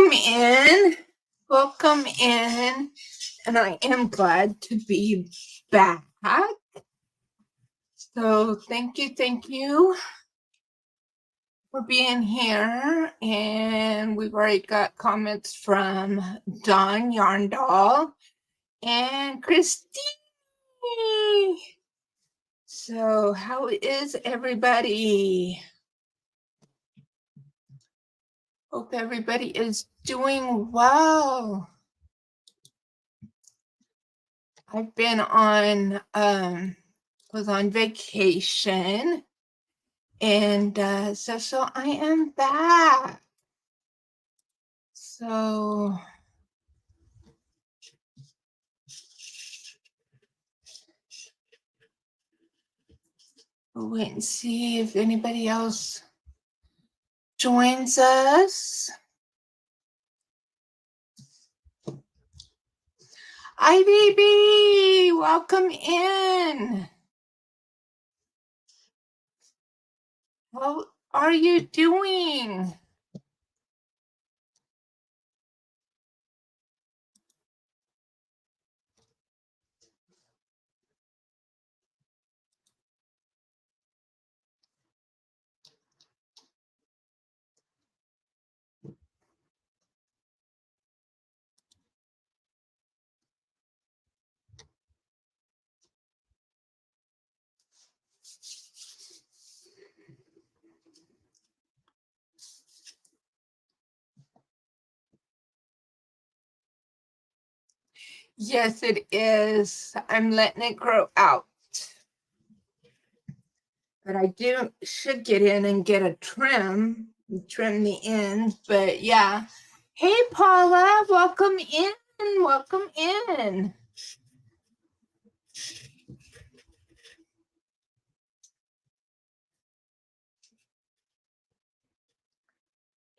welcome in. Welcome in. And I am glad to be back. So thank you for being here. And we've already got comments from Don Yarndall and Christine. So how is everybody? Hope everybody is doing well. I've been on, was on vacation, and so I am back. So we'll wait and see if anybody else joins us. IVB, welcome in. How are you doing? Yes, it is. I'm letting it grow out. But I should get in and get a trim the ends. But yeah. Hey, Paula, welcome in. Welcome in.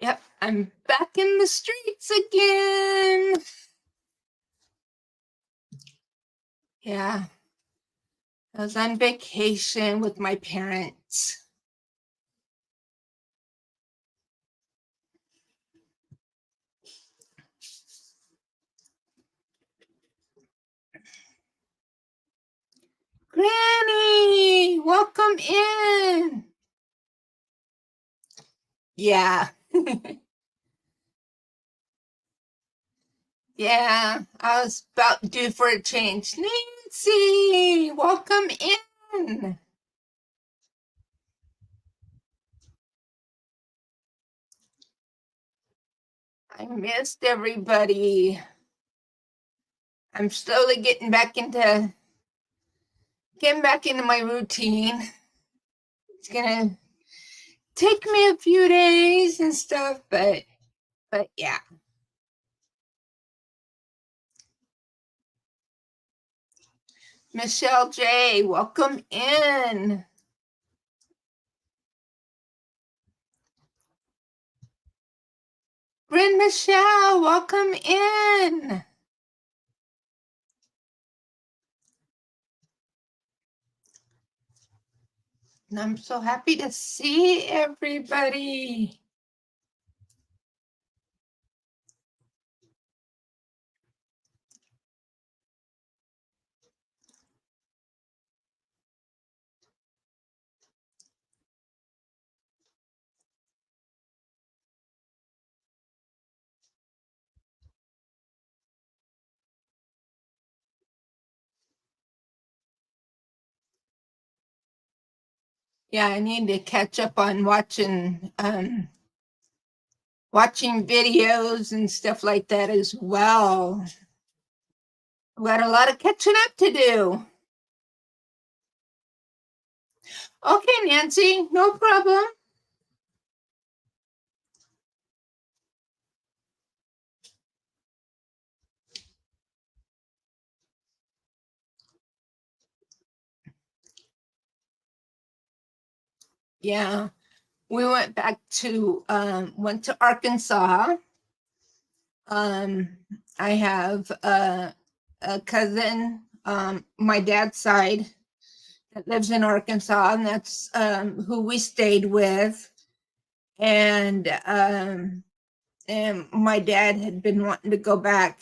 Yep, I'm back in the streets again. Yeah, I was on vacation with my parents. Granny, welcome in. Yeah. Yeah, I was about due for a change. Nancy, welcome in. I missed everybody. I'm slowly getting back into my routine. It's gonna take me a few days and stuff, but yeah. Michelle J, welcome in. Bryn Michelle, welcome in. And I'm so happy to see everybody. Yeah, I need to catch up on watching videos and stuff like that as well. I've got a lot of catching up to do. Okay, Nancy, no problem. Yeah, we went to Arkansas. I have a cousin, my dad's side, that lives in Arkansas, and that's who we stayed with. And and my dad had been wanting to go back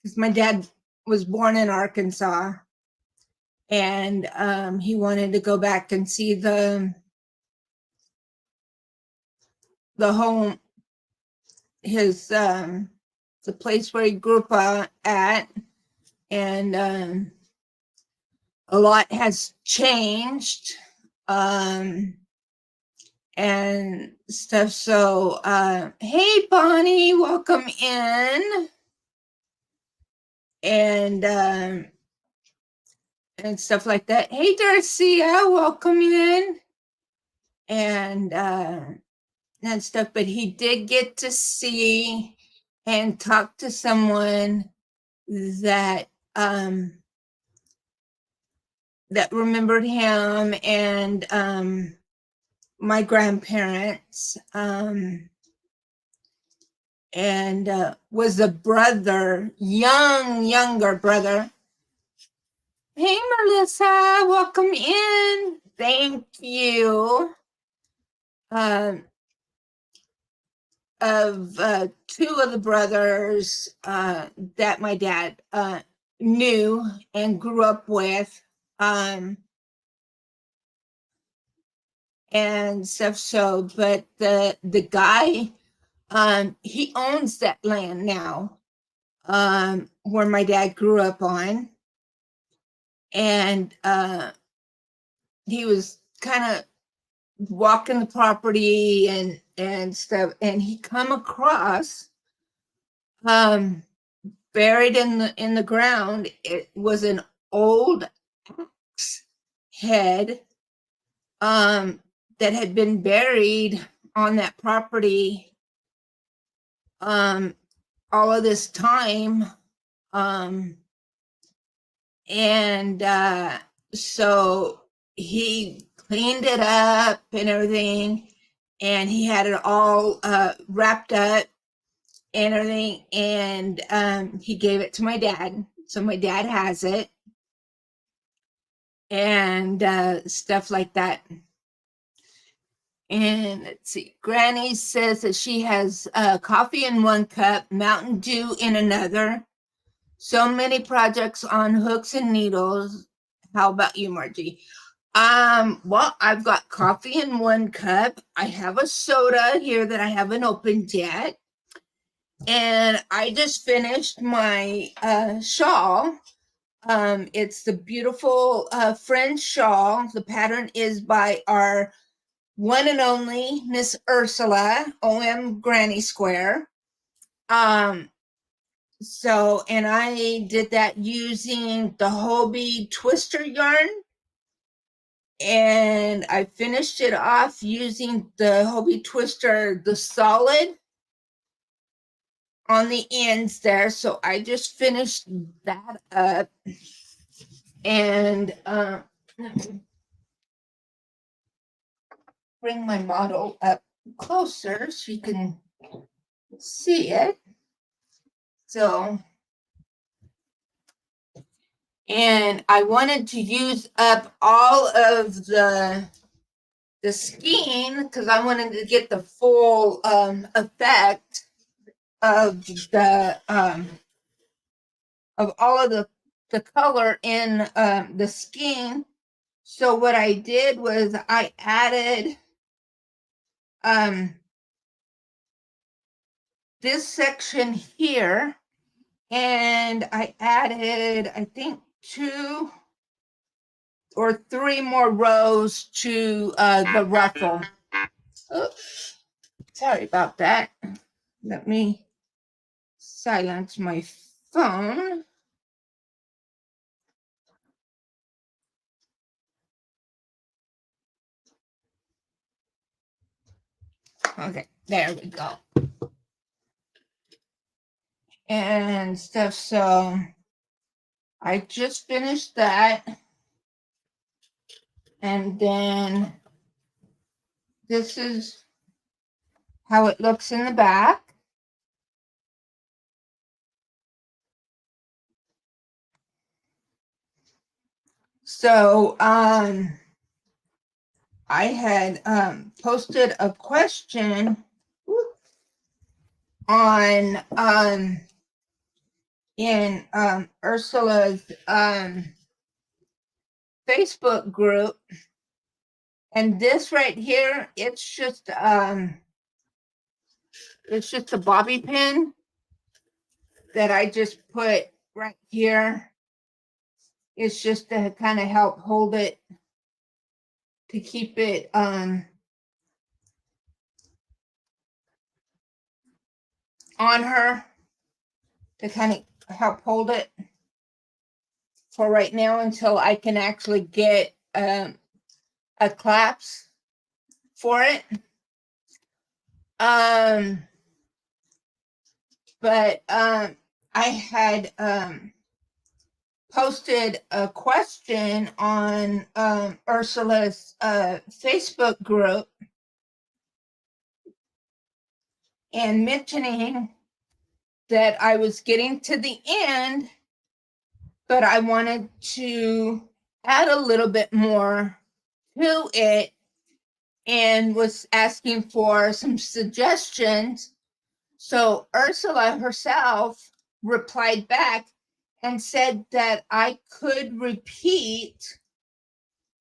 because my dad was born in Arkansas, and he wanted to go back and see the home, his the place where he grew up at, and a lot has changed and stuff. So hey Bonnie, welcome in. And stuff like that. Hey Darcia, welcome in. And stuff. But he did get to see and talk to someone that that remembered him and my grandparents, and was a brother, younger brother. Hey Melissa, welcome in. Thank you. Of two of the brothers that my dad knew and grew up with, and stuff. So, but the guy, he owns that land now, where my dad grew up on, and he was kind of walking the property and stuff, and he come across buried in the ground, it was an old axe head that had been buried on that property all of this time, and so he cleaned it up and everything, and he had it all wrapped up and everything, and he gave it to my dad. So my dad has it, and stuff like that. And let's see, Granny says that she has coffee in one cup, Mountain Dew in another. So many projects on hooks and needles. How about you, Margie? Well, I've got coffee in one cup. I have a soda here that I haven't opened yet. And I just finished my shawl. It's the beautiful French shawl. The pattern is by our one and only Miss Ursula, OM Granny Square. So, and I did that using the Hobie Twister yarn. And I finished it off using the Hobie Twister, the solid on the ends there. So I just finished that up. And let me bring my model up closer so you can see it. So, and I wanted to use up all of the skein because I wanted to get the full effect of the of all of the color in the skein. So what I did was I added this section here, and I added, I think, 2 or 3 more rows to the ruffle. Oops, sorry about that. Let me silence my phone. Okay, there we go. And stuff. So I just finished that. And then this is how it looks in the back. So I had posted a question on in Ursula's Facebook group. And this right here, it's just a bobby pin that I just put right here. It's just to kind of help hold it, to keep it on her, to kind of help hold it for right now until I can actually get a clasp for it. But I had posted a question on Ursula's Facebook group and mentioning that I was getting to the end, but I wanted to add a little bit more to it and was asking for some suggestions. So Ursula herself replied back and said that I could repeat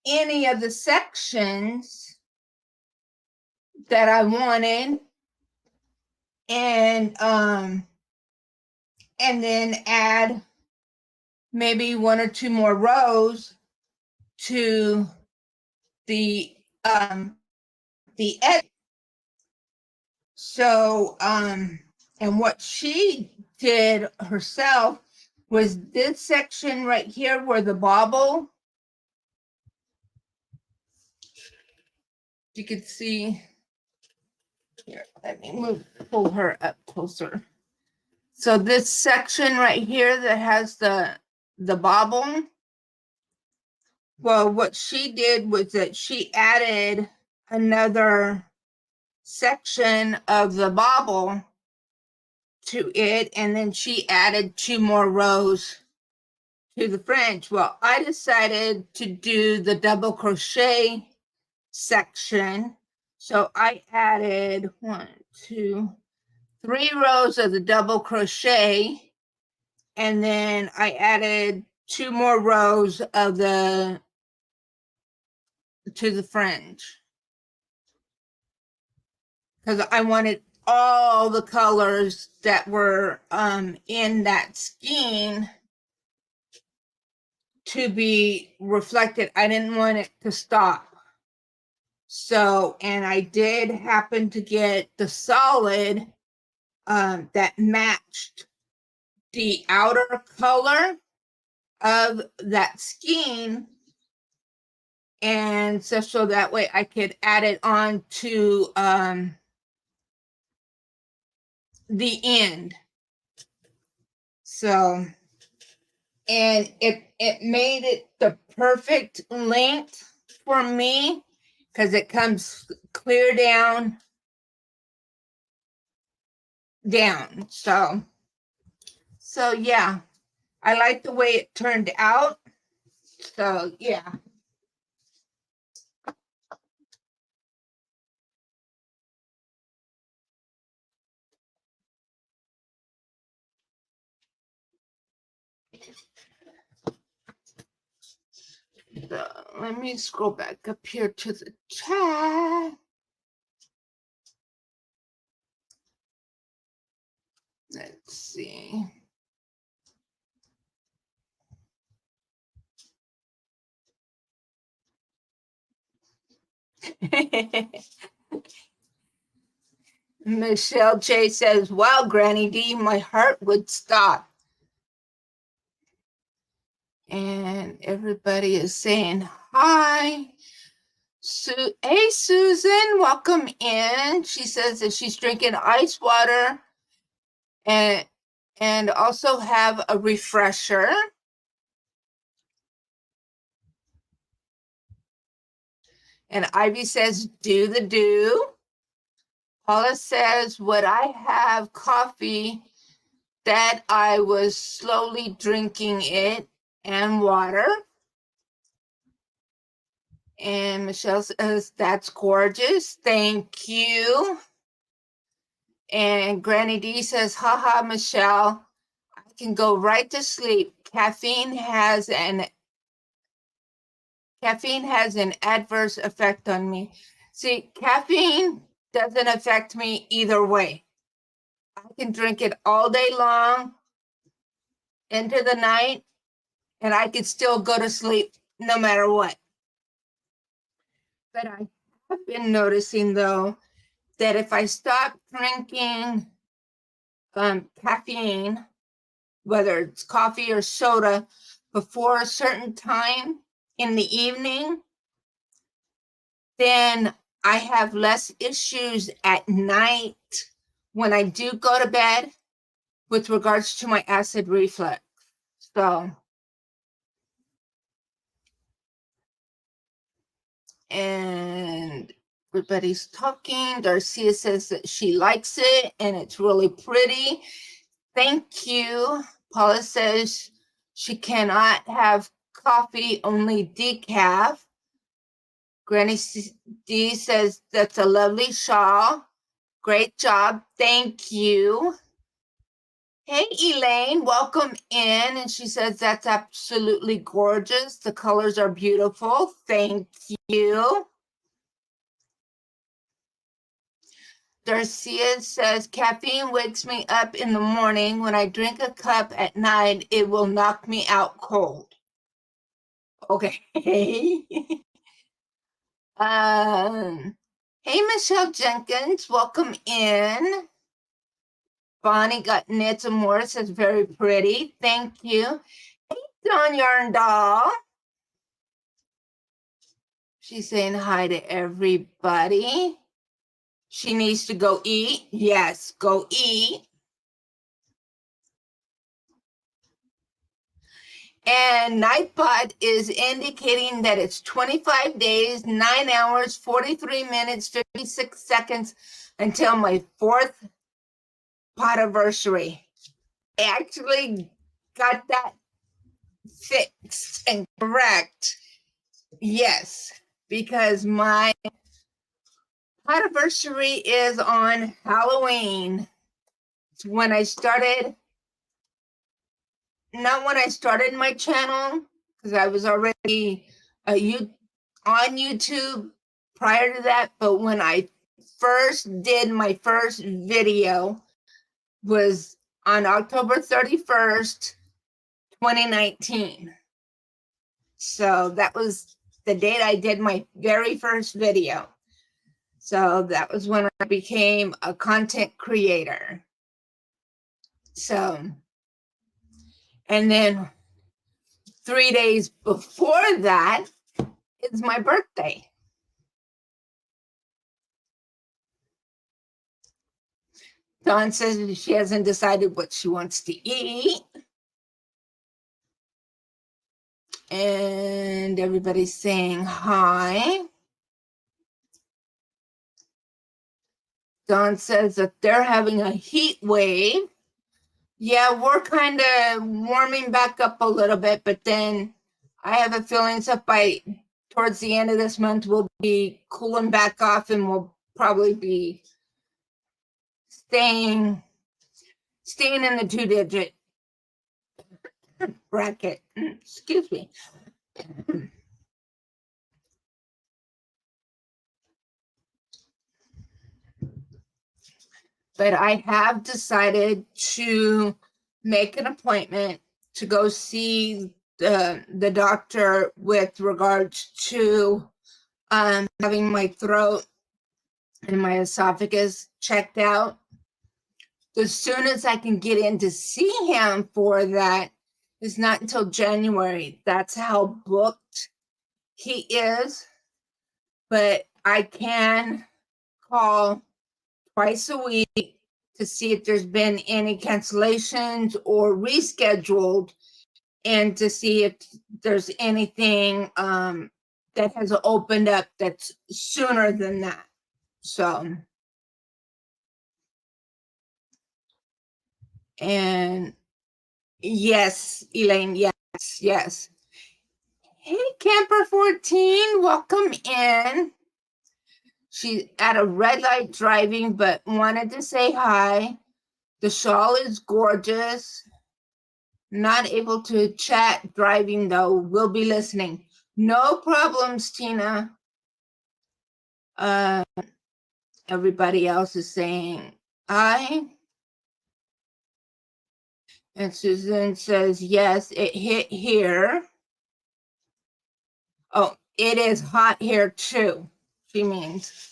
any of the sections that I wanted, and then add maybe one or two more rows to the edit. So and what she did herself was this section right here where the bobble, you could see here, let me pull her up closer. So this section right here that has the bobble, well, what she did was that she added another section of the bobble to it, and then she added 2 more rows to the fringe. Well, I decided to do the double crochet section, so I added 1, 2, 3 rows of the double crochet, and then I added 2 more rows of the to the fringe, because I wanted all the colors that were in that skein to be reflected. I didn't want it to stop. So, and I did happen to get the solid that matched the outer color of that skein, and so that way I could add it on to the end. So, and it made it the perfect length for me because it comes clear down. So yeah, I like the way it turned out. So yeah. So let me scroll back up here to the chat. Let's see. Michelle J says, wow, Granny D, my heart would stop. And everybody is saying hi. Hey, Susan, welcome in. She says that she's drinking ice water and also have a refresher. And Ivy says, do the do. Paula says, would I have coffee that I was slowly drinking it and water? And Michelle says, that's gorgeous. Thank you. And Granny D says, haha, Michelle, I can go right to sleep. Caffeine has an adverse effect on me. See, caffeine doesn't affect me either way. I can drink it all day long into the night, and I could still go to sleep no matter what. But I have been noticing, though, that if I stop drinking caffeine, whether it's coffee or soda, before a certain time in the evening, then I have less issues at night when I do go to bed with regards to my acid reflux. So, and everybody's talking. Darcia says that she likes it and it's really pretty. Thank you. Paula says she cannot have coffee, only decaf. Granny D says that's a lovely shawl. Great job. Thank you. Hey, Elaine, welcome in. And she says that's absolutely gorgeous. The colors are beautiful. Thank you. Darcia says caffeine wakes me up in the morning. When I drink a cup at night, it will knock me out cold. Okay. Hey, Michelle Jenkins, welcome in. Bonnie got knits and more, says very pretty. Thank you. Hey, Dawn Yarn Doll. She's saying hi to everybody. She needs to go eat. Yes, go eat. And Nightbot is indicating that it's 25 days, 9 hours, 43 minutes, 56 seconds until my 4th podiversary. I actually got that fixed and correct. Yes, because my podiversary is on Halloween. It's when I started, not when I started my channel, because I was already on YouTube prior to that, but when I first did my first video was on October 31st, 2019. So that was the date I did my very first video. So that was when I became a content creator. So, and then 3 days before that is my birthday. Dawn says she hasn't decided what she wants to eat. And everybody's saying hi. Dawn says that they're having a heat wave. Yeah, we're kind of warming back up a little bit, but then I have a feeling that by towards the end of this month, we'll be cooling back off and we'll probably be staying in the 2-digit bracket. Excuse me. But I have decided to make an appointment to go see the doctor with regards to having my throat and my esophagus checked out. As soon as I can get in to see him for that is not until January. That's how booked he is. But I can call twice a week to see if there's been any cancellations or rescheduled, and to see if there's anything that has opened up that's sooner than that. So, and yes, Elaine, yes. Hey, Camper 14, welcome in. She's at a red light driving, but wanted to say hi. The shawl is gorgeous. Not able to chat driving though. We'll be listening. No problems, Tina. Everybody else is saying hi. And Susan says, yes, it hit here. Oh, it is hot here too, she means.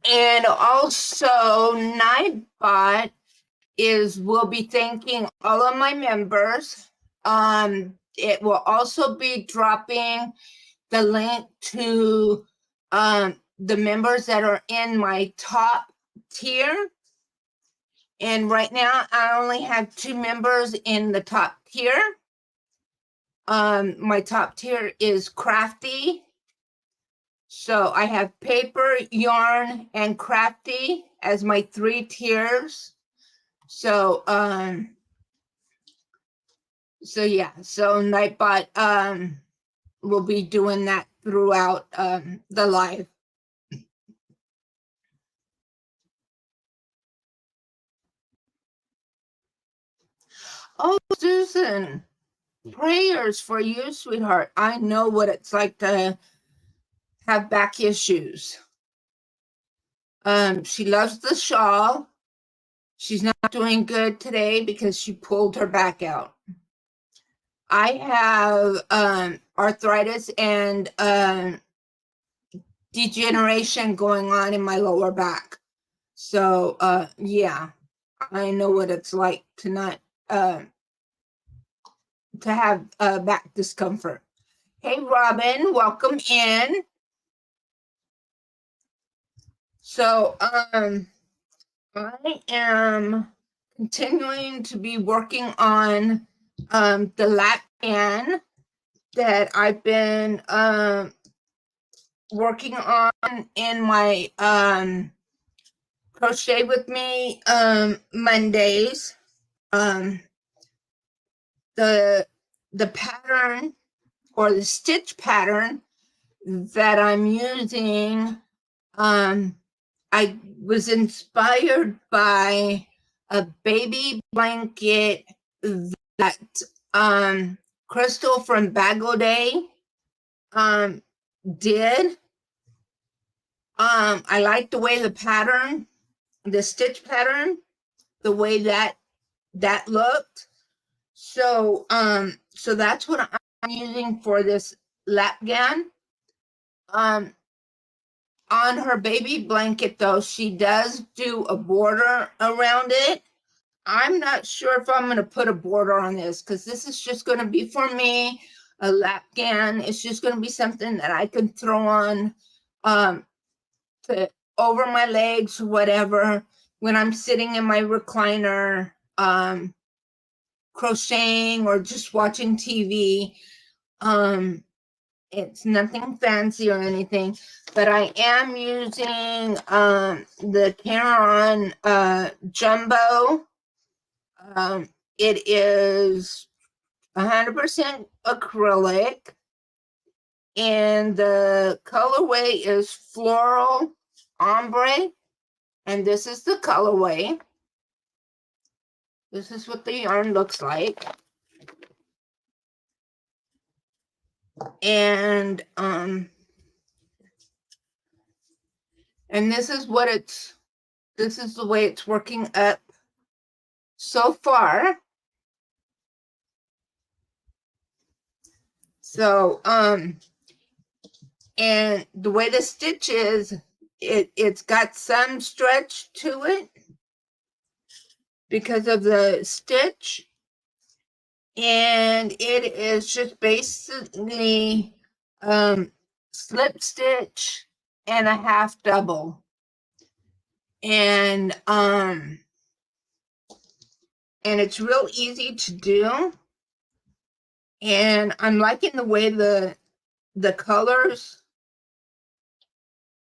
And also, Nightbot will be thanking all of my members. It will also be dropping the link to the members that are in my top tier. And right now, I only have 2 members in the top tier. My top tier is Crafty. So I have Paper, Yarn, and Crafty as my 3 tiers. So yeah, so Nightbot will be doing that throughout the live. Oh, Susan, prayers for you, sweetheart. I know what it's like to have back issues. She loves the shawl. She's not doing good today because she pulled her back out. I have arthritis and degeneration going on in my lower back. So yeah, I know what it's like to not to have back discomfort. Hey, Robin, welcome in. So I am continuing to be working on the lap band that I've been working on in my crochet with me Mondays. The pattern or the stitch pattern that I'm using, I was inspired by a baby blanket that Crystal from Bago Day did. I like the way the pattern, the stitch pattern, the way that looked. So so that's what I'm using for this lap gown. On her baby blanket though, she does do a border around it. I'm not sure if I'm going to put a border on this because this is just going to be for me, a lap gown. It's just going to be something that I can throw on to over my legs, whatever, when I'm sitting in my recliner, crocheting or just watching TV. It's nothing fancy or anything, but I am using the Caron Jumbo. It is 100% acrylic, and the colorway is Floral Ombre, and this is the colorway. This is what the yarn looks like. And this is what this is the way it's working up so far. So and the way the stitch is, it's got some stretch to it because of the stitch, and it is just basically slip stitch and a half double, and it's real easy to do, and I'm liking the way the colors,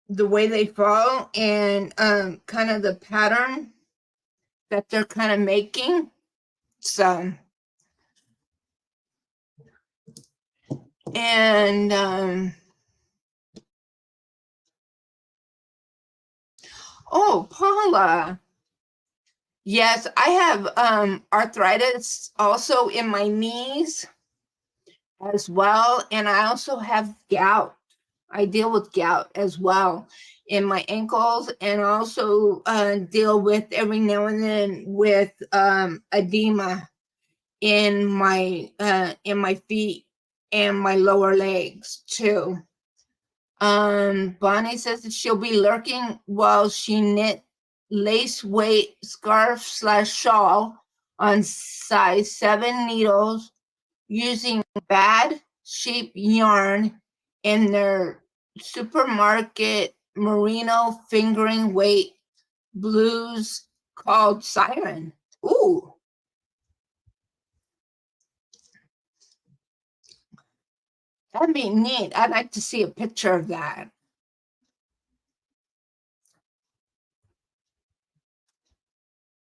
the way they fall, and kind of the pattern that they're kind of making. So and Oh, Paula. Yes, I have arthritis also in my knees as well, and I also have gout. I deal with gout as well in my ankles, and also deal with every now and then with edema in my feet and my lower legs too. Bonnie says that she'll be lurking while she knit lace weight scarf slash shawl on size 7 needles using bad sheep yarn in their supermarket merino fingering weight blues called Siren. Ooh, that'd be neat. I'd like to see a picture of that.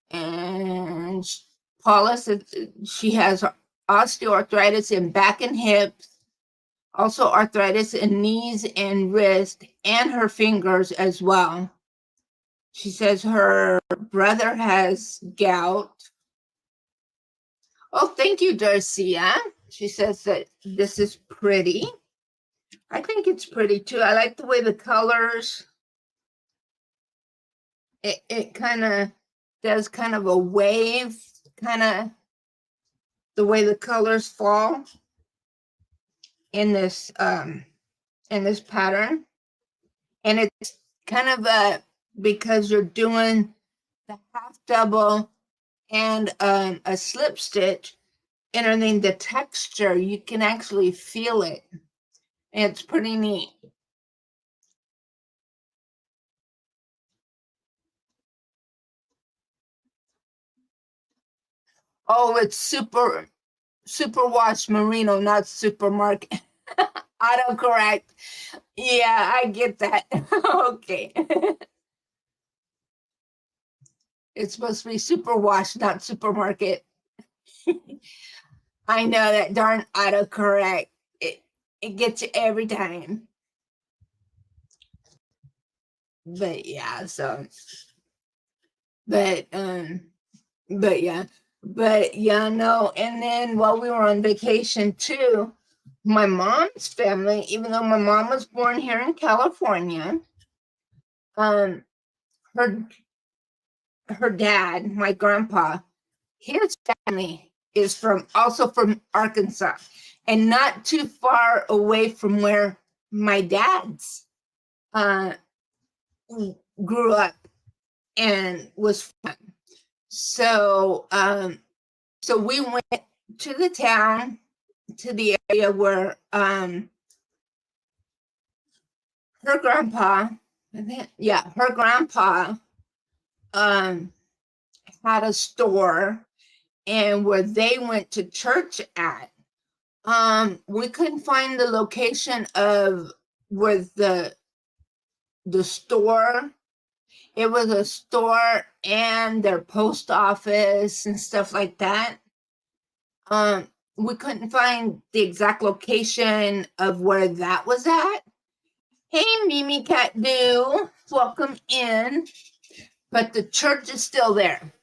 And Paula said she has osteoarthritis in back and hips, also arthritis in knees and wrist, and her fingers as well. She says her brother has gout. Oh, thank you, Darcia. She says that this is pretty. I think it's pretty too. I like the way the colors, it kind of does kind of a wave, kind of the way the colors fall in this pattern. And it's kind of a, because you're doing the half double and a slip stitch, and then the texture, you can actually feel it. It's pretty neat. Oh, it's super wash merino, not supermarket. Autocorrect. Yeah, I get that. Okay. It's supposed to be super wash, not supermarket. I know that darn autocorrect. It gets you every time. But yeah, so but but yeah. But yeah, no. And then while we were on vacation too, my mom's family, even though my mom was born here in California, um, her her dad, my grandpa, his family is from Arkansas, and not too far away from where my dad's uh, grew up and was from. So so we went to the town, to the area where her grandpa, her grandpa um had a store, and where they went to church at. We couldn't find the location of where the store. It was a store and their post office and stuff like that. We couldn't find the exact location of where that was at. Hey, Mimi Cat Doo, welcome in. But the church is still there.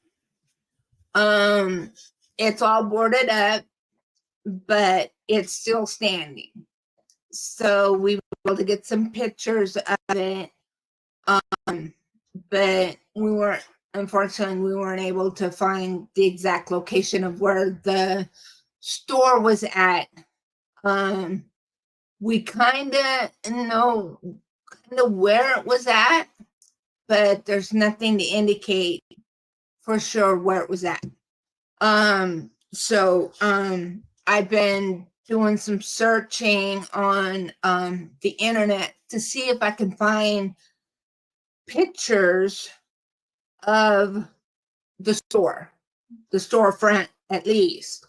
Um, it's all boarded up, but it's still standing. So we were able to get some pictures of it. But unfortunately, we weren't able to find the exact location of where the store was at. We kind of know where it was at, but there's nothing to indicate for sure where it was at. So I've been doing some searching on the internet to see if I can find pictures of the storefront at least,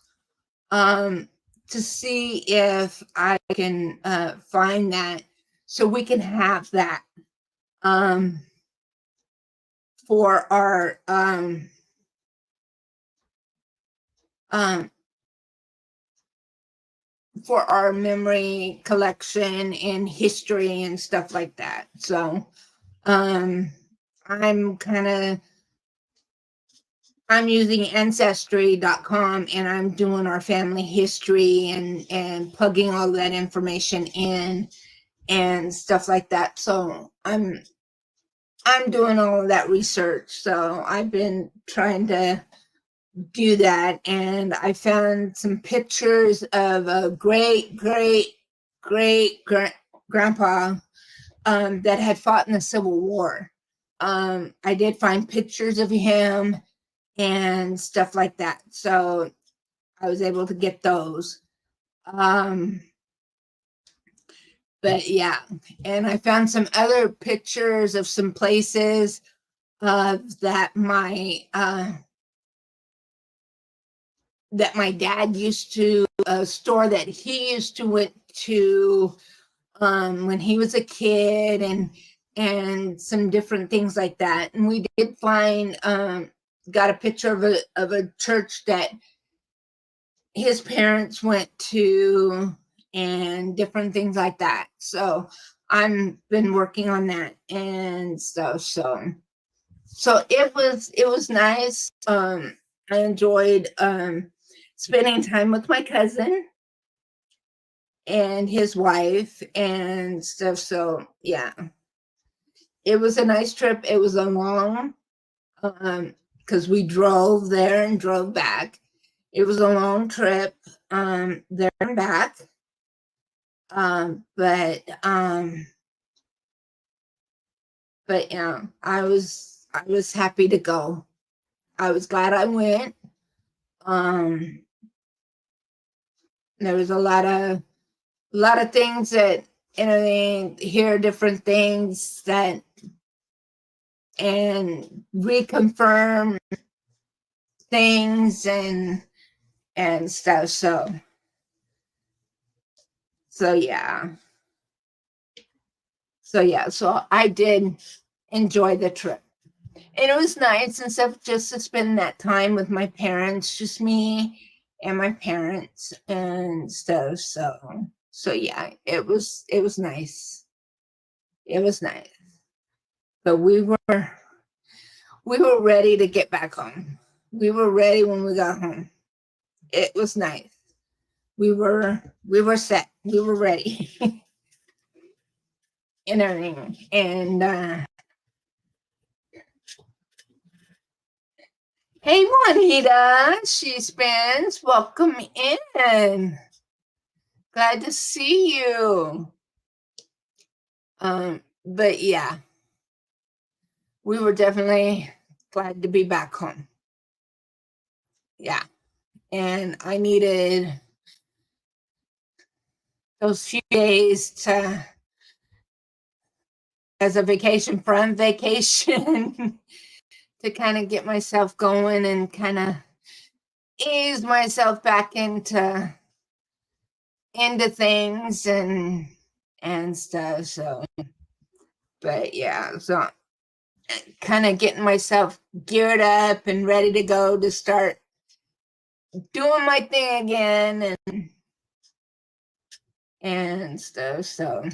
to see if I can find that so we can have that for our um, for our memory collection and history and stuff like that. So I'm using ancestry.com, and I'm doing our family history and plugging all that information in and stuff like that. So I'm doing all of that research. So I've been trying to do that, and I found some pictures of a great grandpa that had fought in the Civil War. I did find pictures of him and stuff like that, so I was able to get those. But yeah, and I found some other pictures of some places that my dad used to, a store that he used to went to when he was a kid, and some different things like that. And we did find got a picture of a church that his parents went to and different things like that. So I've been working on that and stuff. So it was nice. I enjoyed spending time with my cousin and his wife and stuff. So yeah, it was a nice trip. It was a long, because we drove there and drove back. It was a long trip, there and back. But yeah, I was happy to go. I was glad I went. There was a lot of things that, they hear different things that, and reconfirm things and stuff. So yeah. So I did enjoy the trip. And it was nice and stuff just to spend that time with my parents, just me and my parents and stuff. So yeah, it was nice. It was nice. But we were ready to get back home. We were ready when we got home. It was nice. We were set. We were ready. And everything. And hey, Juanita, she spins. Welcome in. Glad to see you. But yeah, we were definitely glad to be back home. Yeah. And I needed those few days as a vacation from vacation to kind of get myself going and kind of ease myself back into things and stuff. So, but yeah, so kind of getting myself geared up and ready to go to start doing my thing again and stuff. So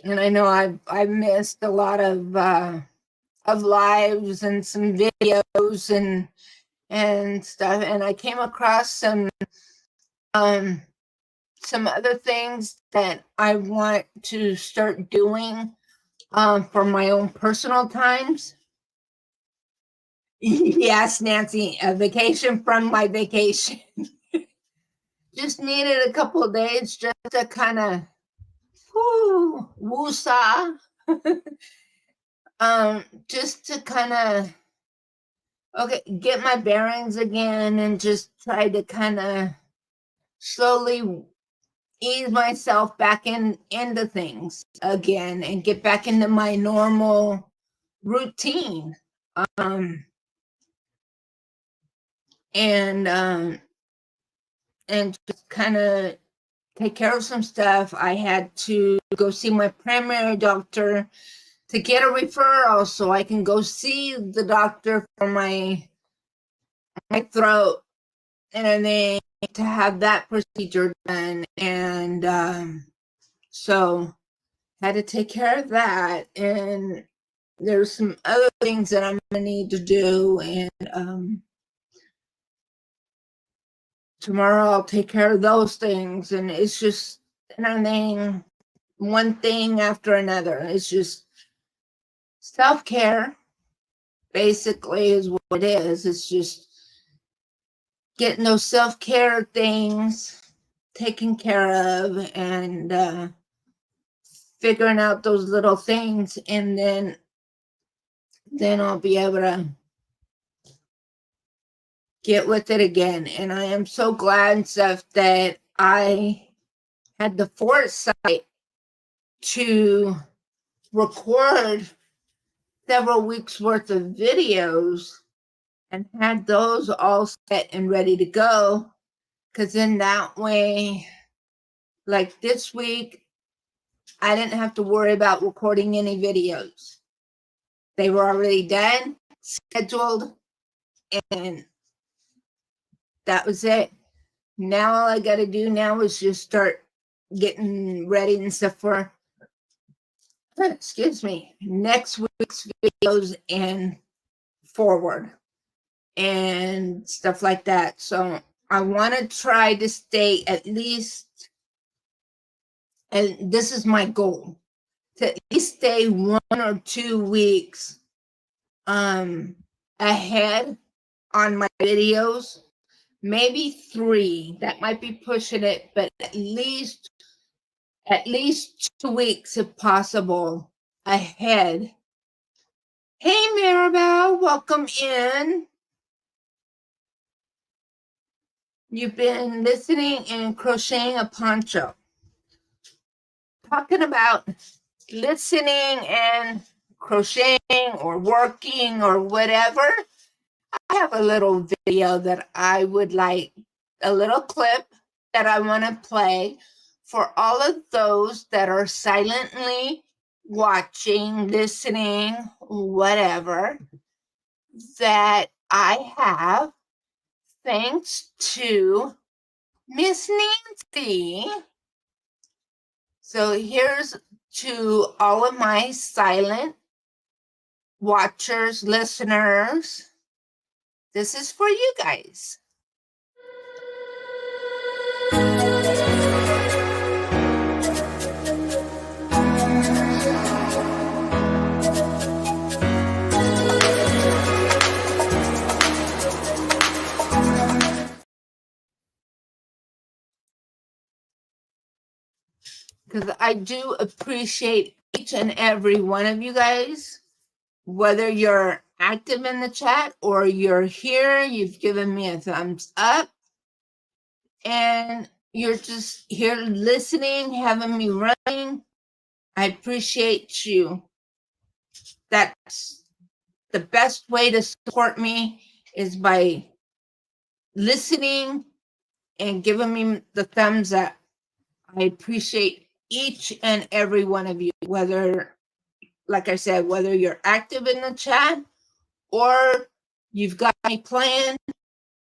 and I know I've missed a lot of lives and some videos and stuff, and I came across some other things that I want to start doing for my own personal times. Yes, Nancy, a vacation from my vacation. Just needed a couple of days just to kind of woosah. Just to kind of get my bearings again and just try to kind of slowly ease myself back into things again and get back into my normal routine. And just kind of take care of some stuff. I had to go see my primary doctor to get a referral so I can go see the doctor for my throat and everything to have that procedure done. And so had to take care of that. And there's some other things that I'm going to need to do. And tomorrow I'll take care of those things. And it's just one thing after another. It's just self-care, basically, is what it is. It's just getting those self-care things taken care of, and figuring out those little things, and then I'll be able to get with it again. And I am so glad and stuff that I had the foresight to record several weeks worth of videos and had those all set and ready to go. Because in that way, like this week, I didn't have to worry about recording any videos. They were already done, scheduled, and that was it. Now all I got to do now is just start getting ready and stuff for, excuse me, next week's videos and forward and stuff like that. So I want to try to stay at least, and this is my goal, to at least stay 1 or 2 weeks ahead on my videos. Maybe 3. That might be pushing it, but at least 2 weeks, if possible, ahead. Hey, Maribel, welcome in. You've been listening and crocheting a poncho. Talking about listening and crocheting or working or whatever. I have a little video that I would like, a little clip that I want to play for all of those that are silently watching, listening, whatever, that I have thanks to Miss Nancy. So here's to all of my silent watchers, listeners. This is for you guys. Because I do appreciate each and every one of you guys, whether you're active in the chat or you're here, you've given me a thumbs up, and you're just here listening, having me running. I appreciate you. That's the best way to support me, is by listening and giving me the thumbs up. I appreciate each and every one of you, whether, like I said, whether you're active in the chat or you've got me playing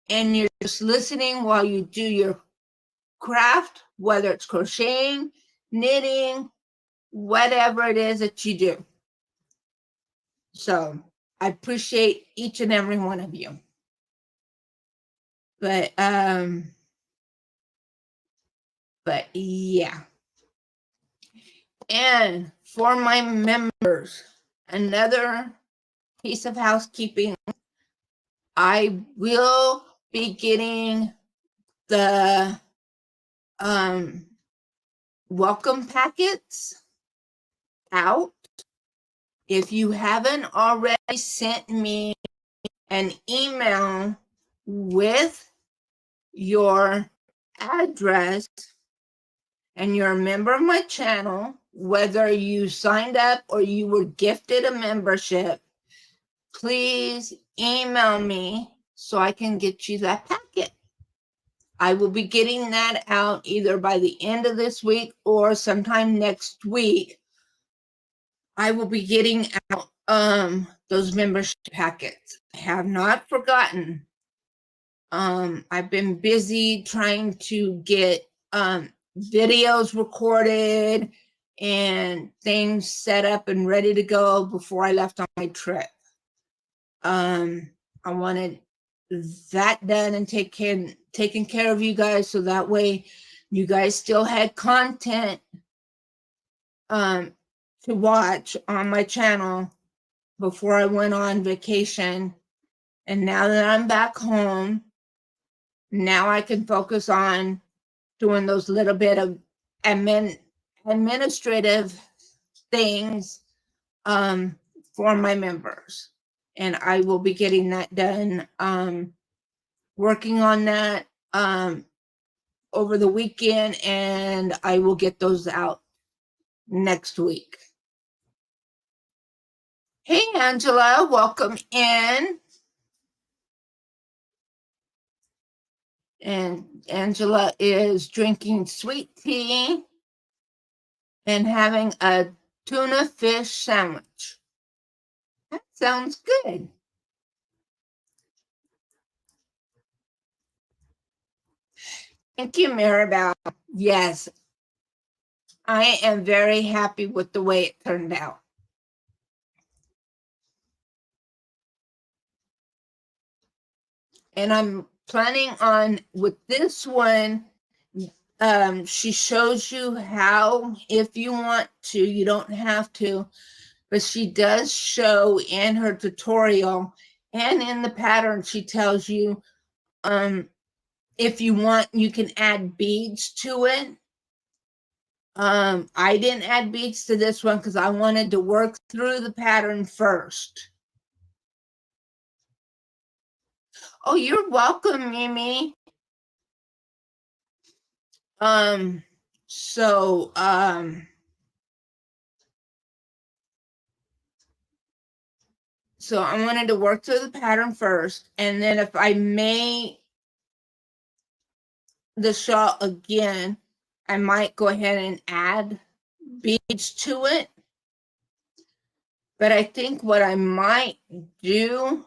and you're just listening while you do your craft, whether it's crocheting, knitting, whatever it is that you do. So I appreciate each and every one of you. But yeah. And for my members, another piece of housekeeping, I will be getting the welcome packets out. If you haven't already sent me an email with your address and you're a member of my channel, whether you signed up or you were gifted a membership, please email me so I can get you that packet. I will be getting that out either by the end of this week or sometime next week. I will be getting out those membership packets. I have not forgotten I've been busy trying to get videos recorded and things set up and ready to go before I left on my trip. I wanted that done and taking care of you guys, so that way you guys still had content to watch on my channel before I went on vacation. And now that I'm back home, now I can focus on doing those little bit of administrative things for my members. And I will be getting that done, working on that over the weekend, and I will get those out next week. Hey, Angela, welcome in. And Angela is drinking sweet tea and having a tuna fish sandwich. That sounds good. Thank you, Maribel. Yes, I am very happy with the way it turned out. And I'm planning on, with this one, she shows you how, if you want to, you don't have to, but she does show in her tutorial and in the pattern, she tells you if you want, you can add beads to it. I didn't add beads to this one because I wanted to work through the pattern first. Oh, you're welcome, Mimi. So I wanted to work through the pattern first, and then if I made the shawl again, I might go ahead and add beads to it. But I think what I might do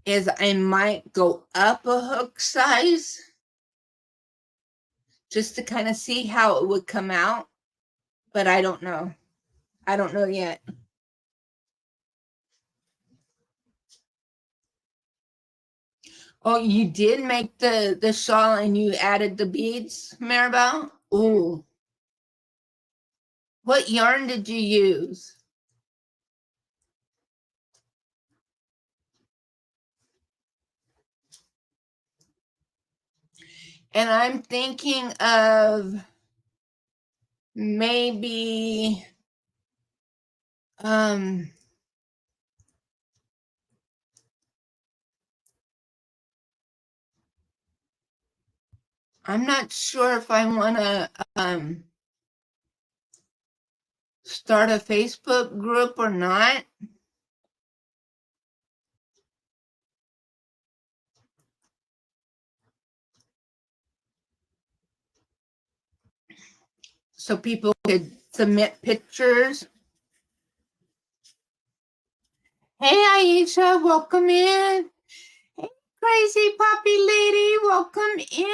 is I might go up a hook size just to kind of see how it would come out. But I don't know. I don't know yet. Oh, you did make the shawl and you added the beads, Maribel? Ooh. What yarn did you use? And I'm thinking of maybe I'm not sure if I want to start a Facebook group or not. So people could submit pictures. Hey, Aisha, welcome in. Hey, crazy poppy lady, welcome in.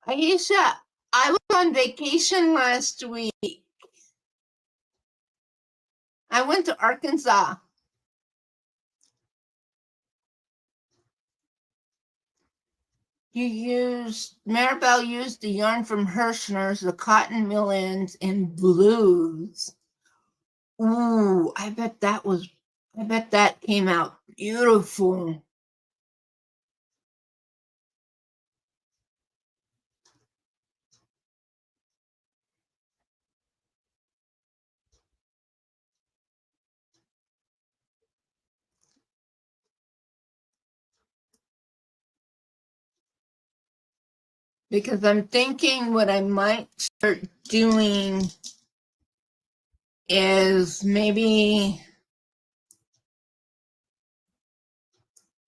Aisha, I was on vacation last week. I went to Arkansas. Maribel used the yarn from Hirschner's, the cotton mill ends in blues. Ooh, I bet that came out beautiful. Because I'm thinking what I might start doing is maybe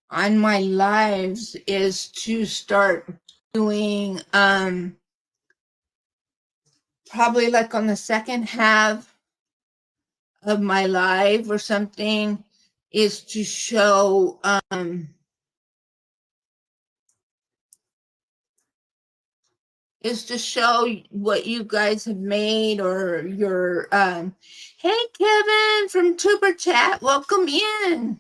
on my lives is to start doing probably like on the second half of my live or something, is to show is to show what you guys have made or your hey Kevin from Tuber Chat, welcome in.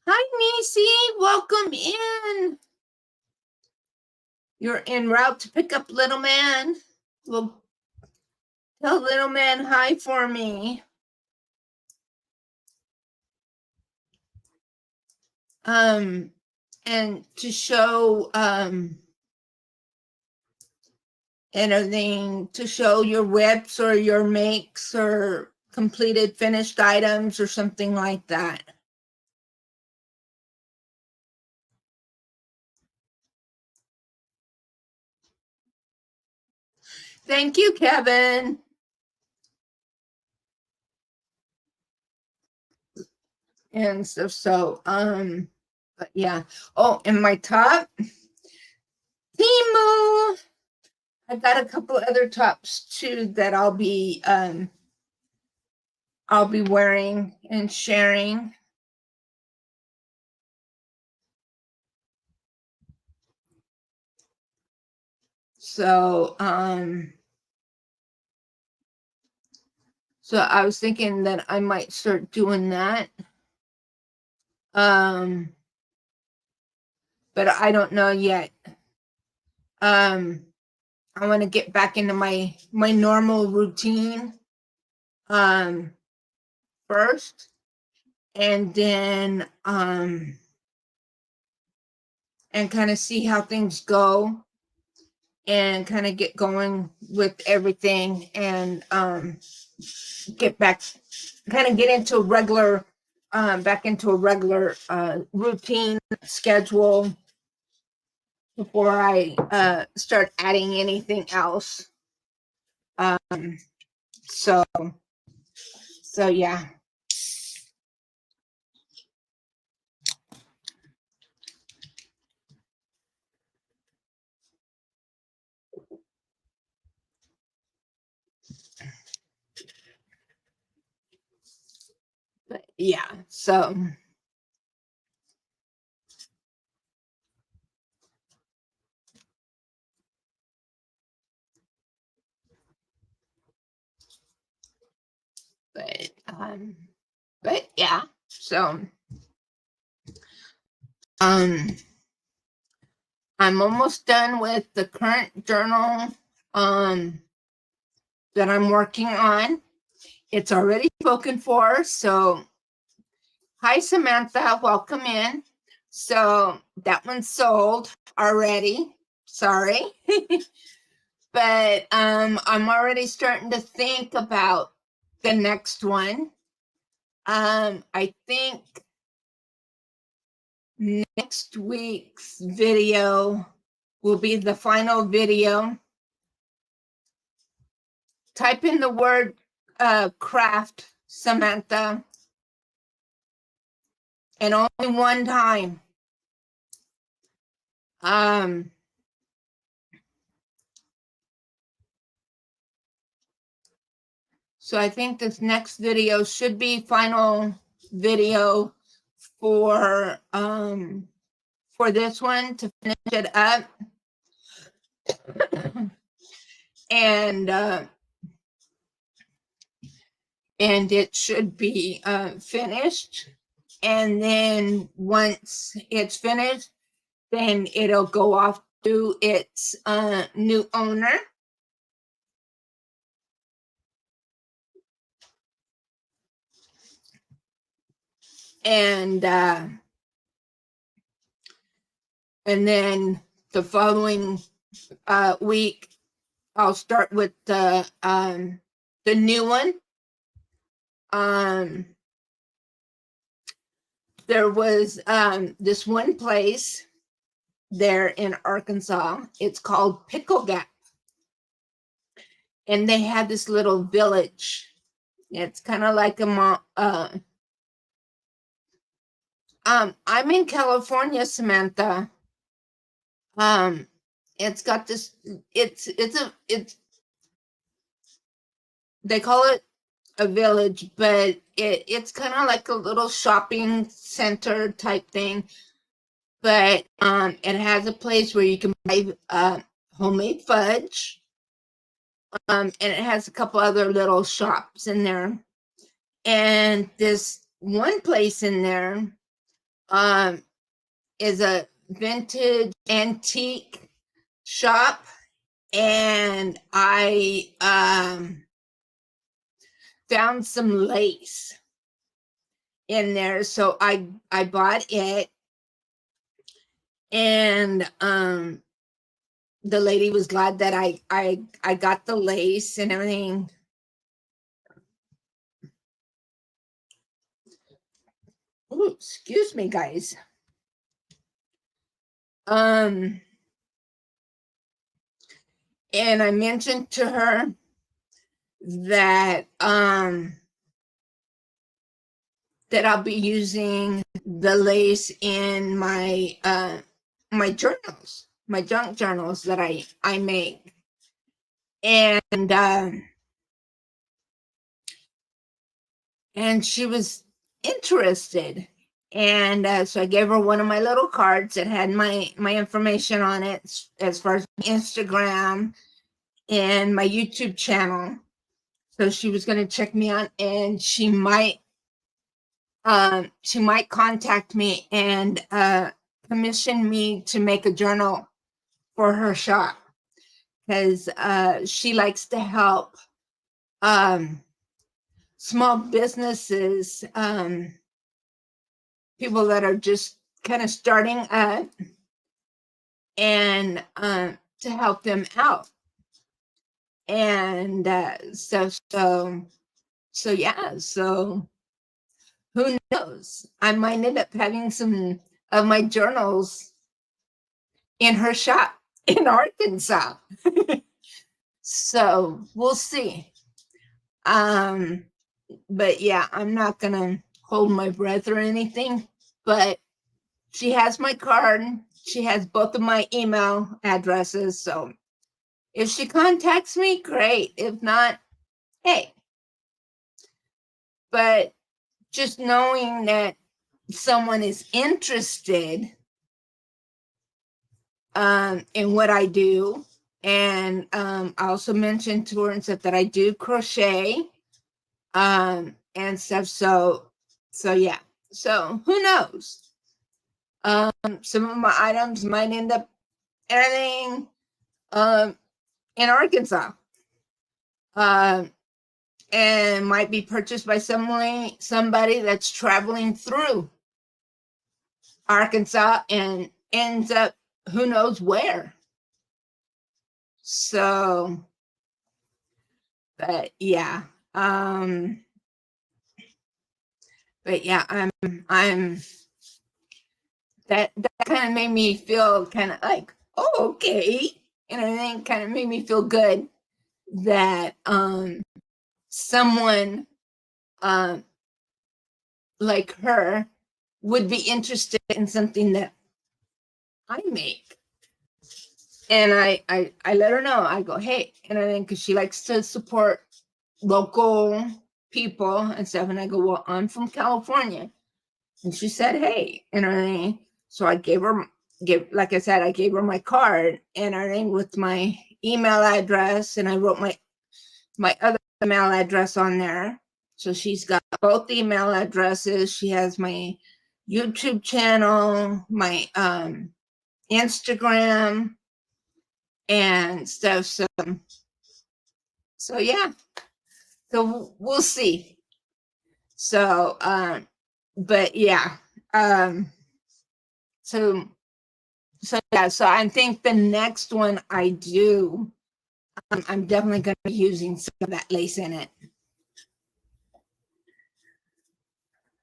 Hi Nisi, welcome in. You're en route to pick up little man. Well, tell little man hi for me. And to show anything, to show your whips or your makes or completed finished items or something like that. Thank you, Kevin. And so but yeah. Oh, and my top, Timu. I got a couple other tops too that I'll be wearing and sharing. So so I was thinking that I might start doing that. But I don't know yet. I want to get back into my normal routine first, and then and kind of see how things go and kind of get going with everything and get back, kind of get into a regular back into a regular routine schedule before I start adding anything else. So yeah. But yeah, so but yeah, so I'm almost done with the current journal that I'm working on. It's already spoken for, so hi Samantha, welcome in. So that one's sold already. Sorry. But I'm already starting to think about the next one. I think next week's video will be the final video. Type in the word craft, Samantha, and only one time. So I think this next video should be final video for this one to finish it up. And it should be finished. And then once it's finished, then it'll go off to its new owner. And then the following week, I'll start with the new one. There was this one place there in Arkansas. It's called Pickle Gap. And they had this little village. It's kind of like a I'm in California, Samantha. It's got this, it's they call it a village, but it's kind of like a little shopping center type thing. But it has a place where you can buy homemade fudge. And it has a couple other little shops in there. And this one place in there is a vintage antique shop. And I found some lace in there. So I bought it. And the lady was glad that I got the lace and everything. Ooh, excuse me, guys. And I mentioned to her that that I'll be using the lace in my my journals, my junk journals that I make. And she was interested. And so I gave her one of my little cards that had my information on it, as far as Instagram and my YouTube channel. So she was going to check me out, and she might contact me and commission me to make a journal for her shop, because she likes to help small businesses, people that are just kind of starting up, and to help them out. And so yeah, so who knows? I might end up having some of my journals in her shop in Arkansas. So we'll see. But yeah, I'm not gonna hold my breath or anything, but she has my card. She has both of my email addresses. So if she contacts me, great. If not, hey. But just knowing that someone is interested in what I do. And I also mentioned to her and stuff that I do crochet and stuff. So yeah. So who knows? Some of my items might end up ending in Arkansas, and might be purchased by somebody that's traveling through Arkansas and ends up who knows where. So, but yeah, I'm that kind of made me feel kind of like, oh, okay. And I think kind of made me feel good that someone like her would be interested in something that I make. And I let her know. I go, hey, and I think because she likes to support local people and stuff. And I go, well, I'm from California. And she said, hey, and so I like I said, I gave her my card and everything with my email address, and I wrote my other email address on there. So she's got both email addresses. She has my YouTube channel, my Instagram and stuff. So yeah. So we'll see. So but yeah. So yeah, so I think the next one I do, I'm definitely going to be using some of that lace in it.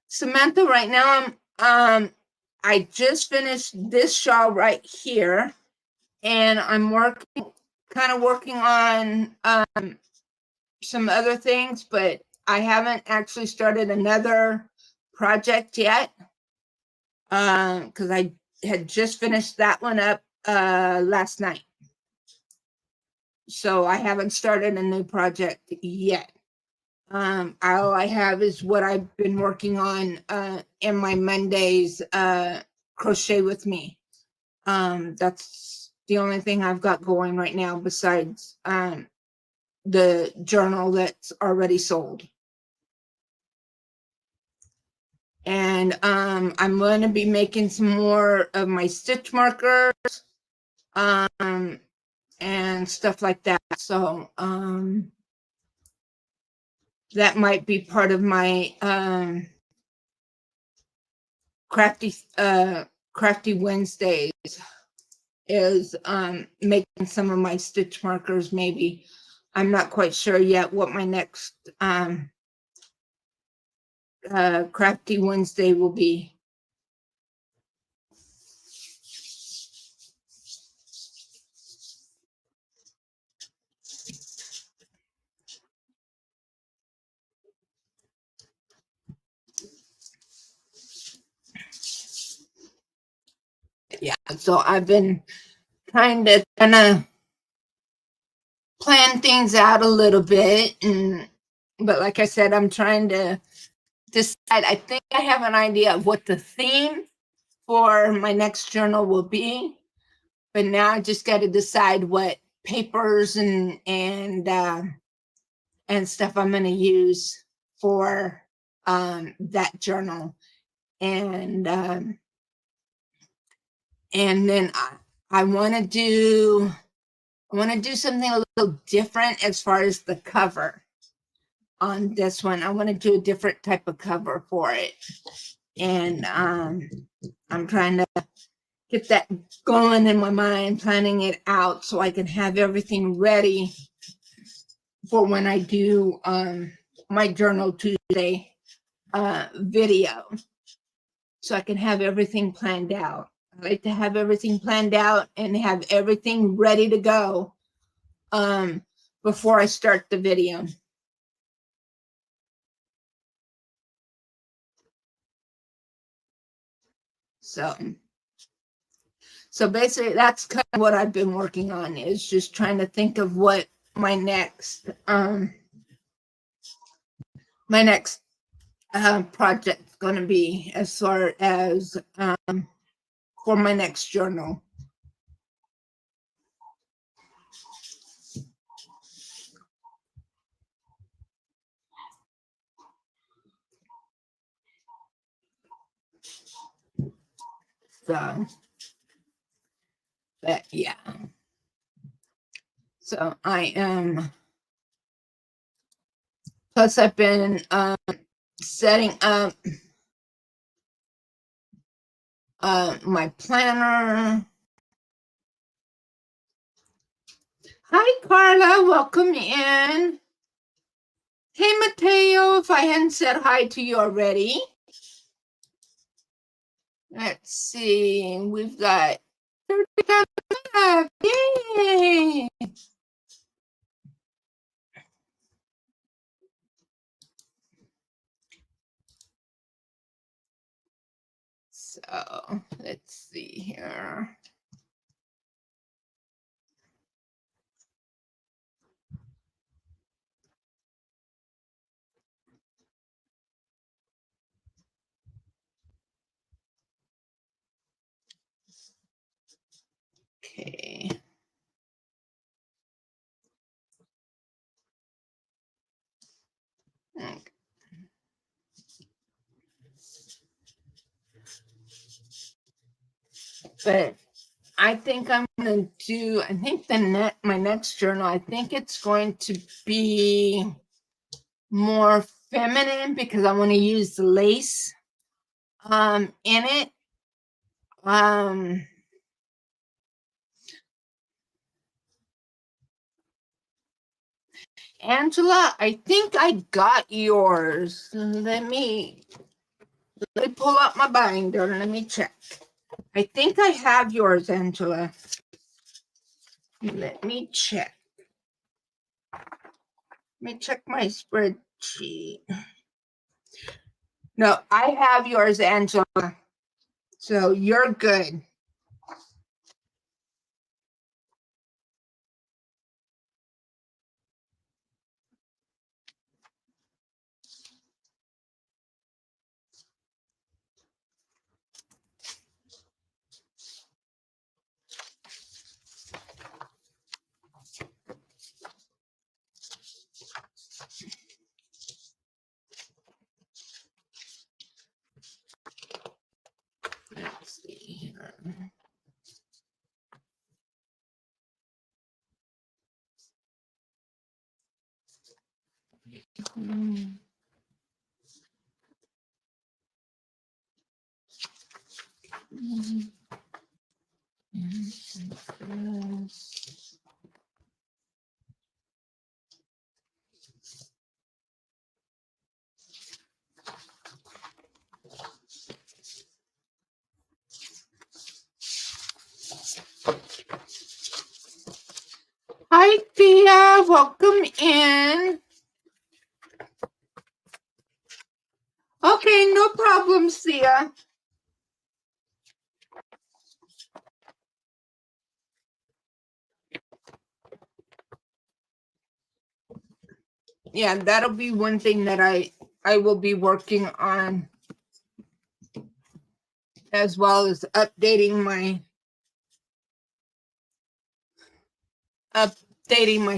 Samantha, right now I just finished this shawl right here, and I'm kind of working on some other things, but I haven't actually started another project yet, because I had just finished that one up last night. So I haven't started a new project yet. All I have is what I've been working on in my Mondays crochet with me. That's the only thing I've got going right now besides the journal that's already sold. And I'm going to be making some more of my stitch markers and stuff like that. So that might be part of my crafty Wednesdays, is making some of my stitch markers. Maybe I'm not quite sure yet what my next crafty Wednesday will be. Yeah, so I've been trying to kind of plan things out a little bit, but like I said, I'm trying to decide. I think I have an idea of what the theme for my next journal will be, but now I just got to decide what papers and stuff I'm going to use for that journal, and then I want to do something a little different as far as the cover on this one. I want to do a different type of cover for it, and I'm trying to get that going in my mind, planning it out so I can have everything ready for when I do my Journal Tuesday video, so I can have everything planned out. I like to have everything planned out and have everything ready to go before I start the video. So basically that's kind of what I've been working on, is just trying to think of what my next project is going to be as far as for my next journal. So, but yeah. So I am. Plus, I've been setting up my planner. Hi, Carla. Welcome in. Hey, Mateo. If I hadn't said hi to you already. Let's see. We've got 35. Yay! So let's see here. Okay. But I think I'm going to do, I think my next journal, I think it's going to be more feminine because I want to use the lace in it. Angela, I think I got yours. Let me pull up my binder and let me check. I think I have yours, Angela. Let me check. Let me check my spreadsheet. No, I have yours, Angela. So you're good. Hi, Thea. Welcome in. Okay, no problem, Thea. Yeah, that'll be one thing that I will be working on, as well as updating my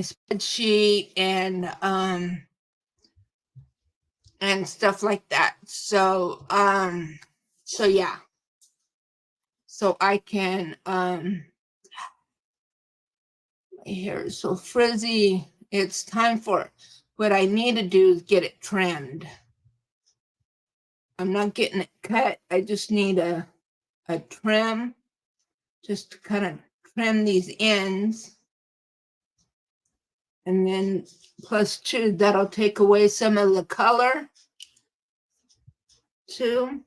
spreadsheet and stuff like that. So yeah. So I can my hair is so frizzy. It's time for what I need to do is get it trimmed. I'm not getting it cut. I just need a trim, just to kind of trim these ends. And then plus two, that'll take away some of the color too.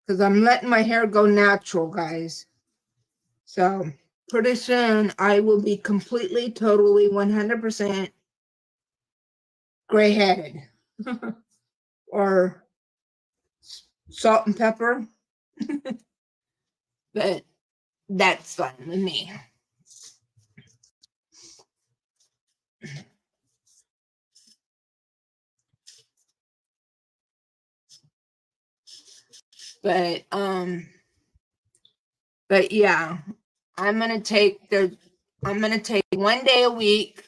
Because I'm letting my hair go natural, guys. So pretty soon I will be completely, totally, 100% gray-headed. Or salt and pepper. But that's fine with me. But yeah, I'm gonna take 1 day a week,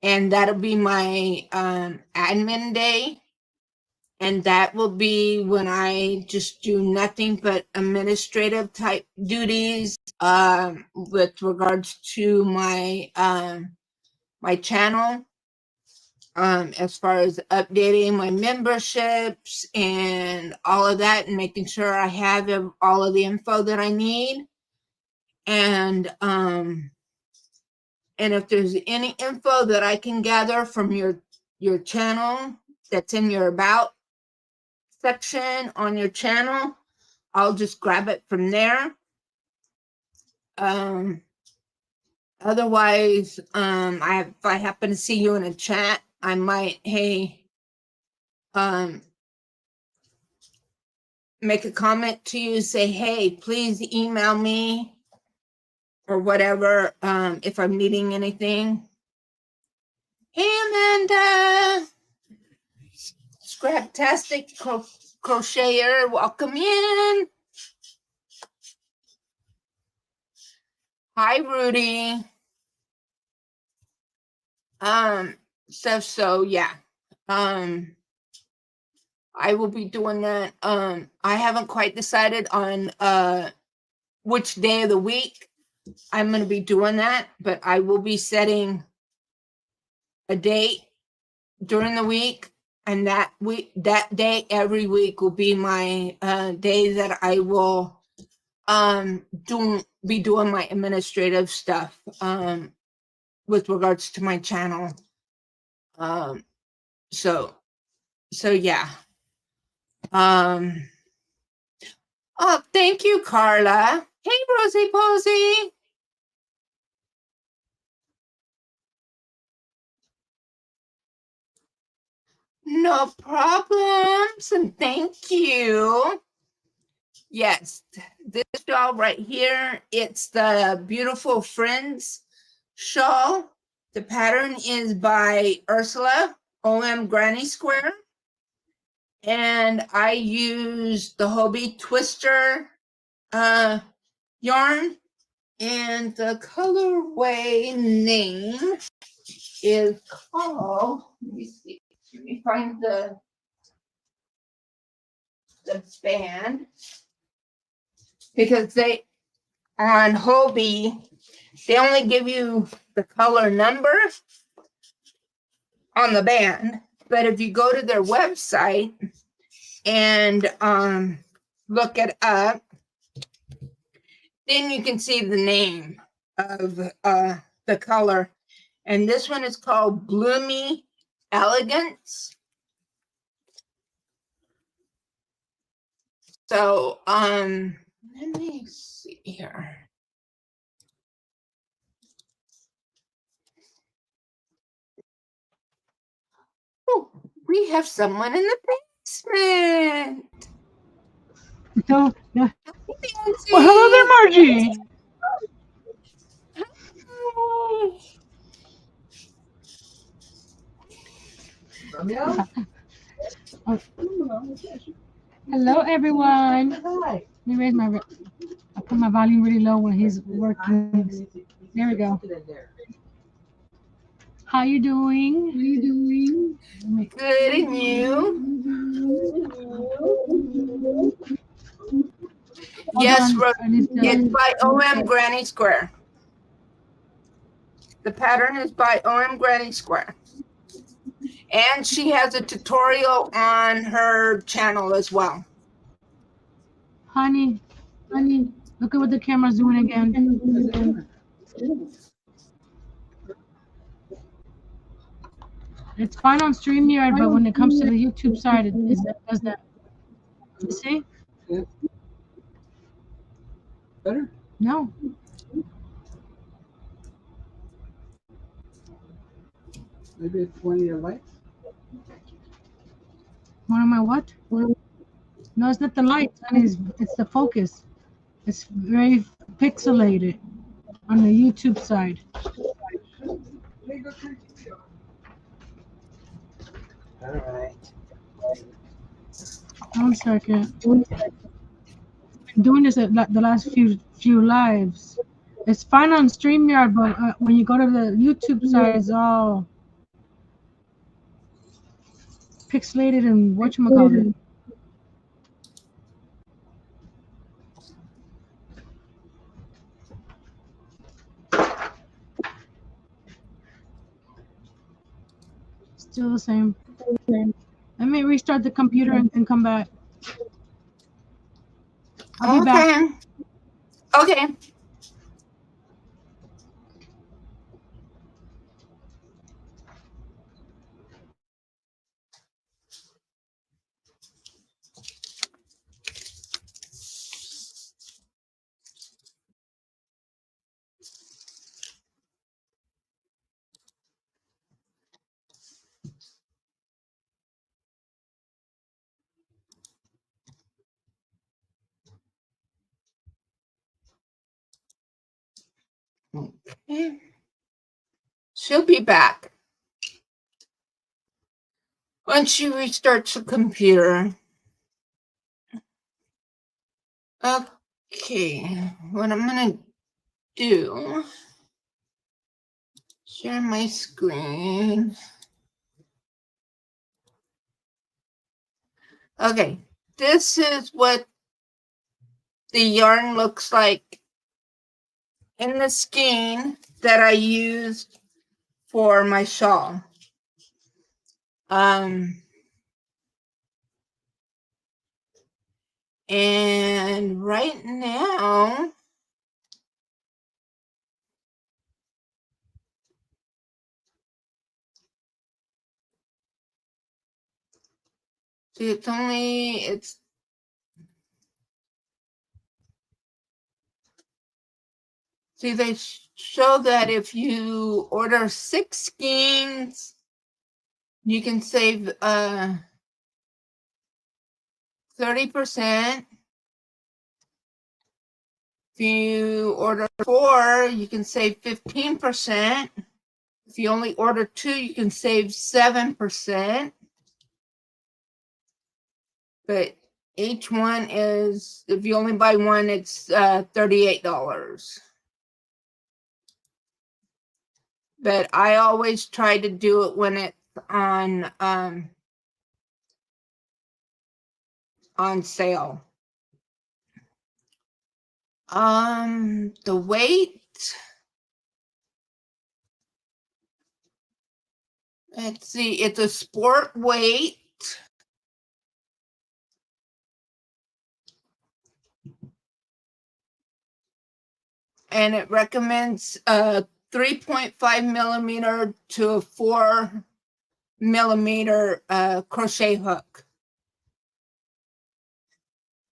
and that'll be my admin day. And that will be when I just do nothing but administrative type duties with regards to my my channel, as far as updating my memberships and all of that, and making sure I have all of the info that I need. And if there's any info that I can gather from your channel that's in your about section on your channel, I'll just grab it from there. Otherwise, if I happen to see you in a chat, I might, hey, make a comment to you, say, hey, please email me or whatever, if I'm needing anything. Hey, Amanda, Scraptastic Crocheter, welcome in. Hi, Rudy. So yeah. I will be doing that. I haven't quite decided on which day of the week I'm going to be doing that, but I will be setting a date during the week, and that day every week will be my day that I will be doing my administrative stuff with regards to my channel. So yeah. Oh, thank you, Carla. Hey, Rosie Posey. No problems, and thank you. Yes, this shawl right here, it's the Beautiful Friends shawl. The pattern is by Ursula, OM Granny Square. And I use the Hobie Twister yarn. And the colorway name is called, let me see, let me find the band. because they on Hobie they only give you the color number on the band, but if you go to their website and look it up, then you can see the name of the color. And this one is called Bloomy Elegance. So let me see here. Oh, we have someone in the basement. No, no. Nancy. Well, hello there, Margie. Oh, hello, everyone. Let me raise my. I put my volume really low when he's working. There we go. How you doing? Good, and you? Yes, it's by OM Granny Square. The pattern is by OM Granny Square. And she has a tutorial on her channel as well. Honey, look at what the camera's doing again. It's fine on StreamYard, but when it comes to the YouTube side, it does that. You see? Better? No. Maybe it's one of your lights? One of my what? No, it's not the lights, honey. It's the focus. It's very pixelated on the YouTube side. All right. 1 second. I've been doing this at the last few lives. It's fine on StreamYard, but when you go to the YouTube side, it's all pixelated and whatchamacallit. Still the same. Let me restart the computer and come back. I'll be back. Okay. Okay. She'll be back once she restarts the computer. Okay, what I'm gonna do, share my screen. Okay, this is what the yarn looks like in the skein that I used for my shawl. And right now, see, see, they show that if you order 6 skeins, you can save 30%. If you order 4, you can save 15%. If you only order 2, you can save 7%. But each one is, if you only buy one, it's $38. But I always try to do it when it's on sale. The weight, let's see, it's a sport weight. And it recommends a 3.5 millimeter to a 4 millimeter crochet hook.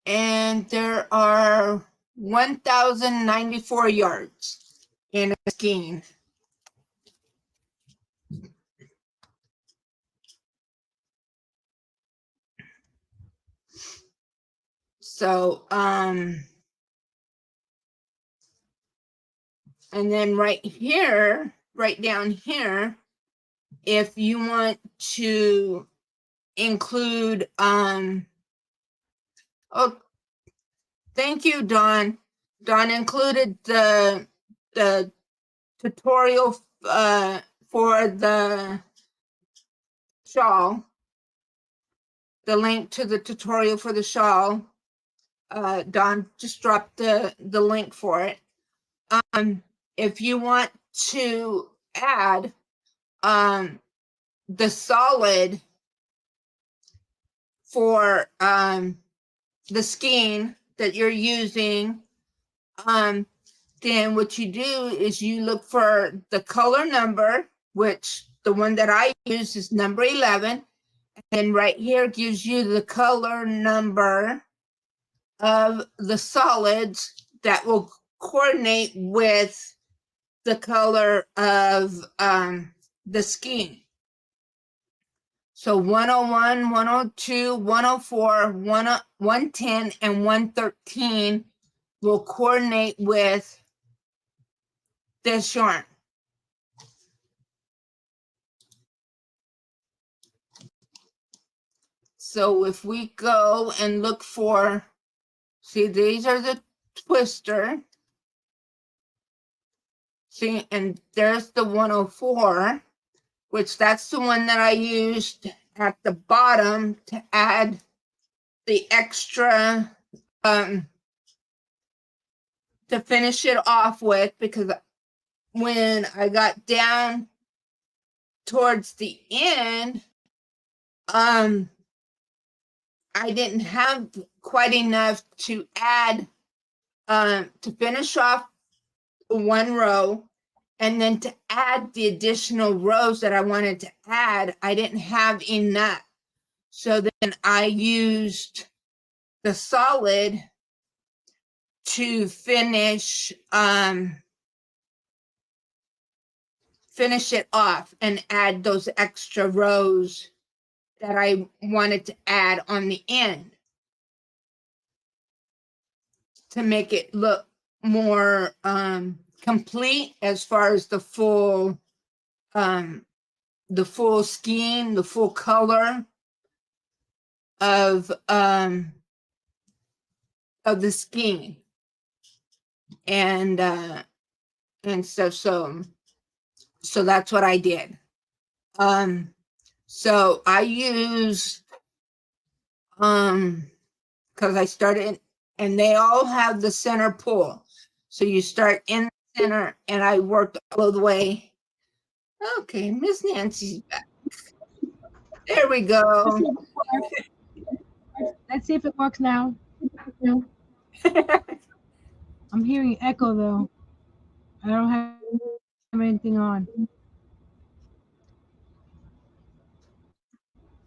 And there are 1,094 yards in a skein. So, and then right here, right down here, if you want to include, oh, thank you, Dawn. Dawn included the tutorial for the shawl, the link to the tutorial for the shawl. Don just dropped the link for it. If you want to add the solid for the skein that you're using, then what you do is you look for the color number, which the one that I use is number 11. And right here gives you the color number of the solids that will coordinate with the color of the skein. So 101, 102, 104, 110, and 113 will coordinate with this yarn. So if we go and look for, see, these are the twister. See, and there's the 104, which that's the one that I used at the bottom to add the extra to finish it off with, because when I got down towards the end, I didn't have quite enough to add to finish off one row, and then to add the additional rows that I wanted to add, I didn't have enough. So then I used the solid to finish it off and add those extra rows that I wanted to add on the end to make it look more complete as far as the full scheme, the full color of the scheme. And so that's what I did. So I used because I started, and they all have the center pull. So you start in the center, and I worked all the way. Okay, Miss Nancy's back. There we go. Let's see if it works now. I'm hearing echo though. I don't have anything on.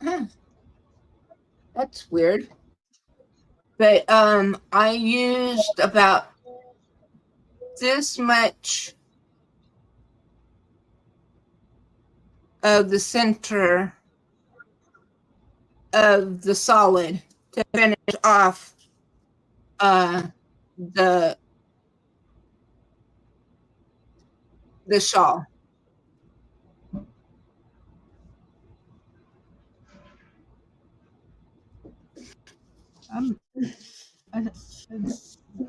Huh. That's weird. But I used about this much of the center of the solid to finish off the shawl. It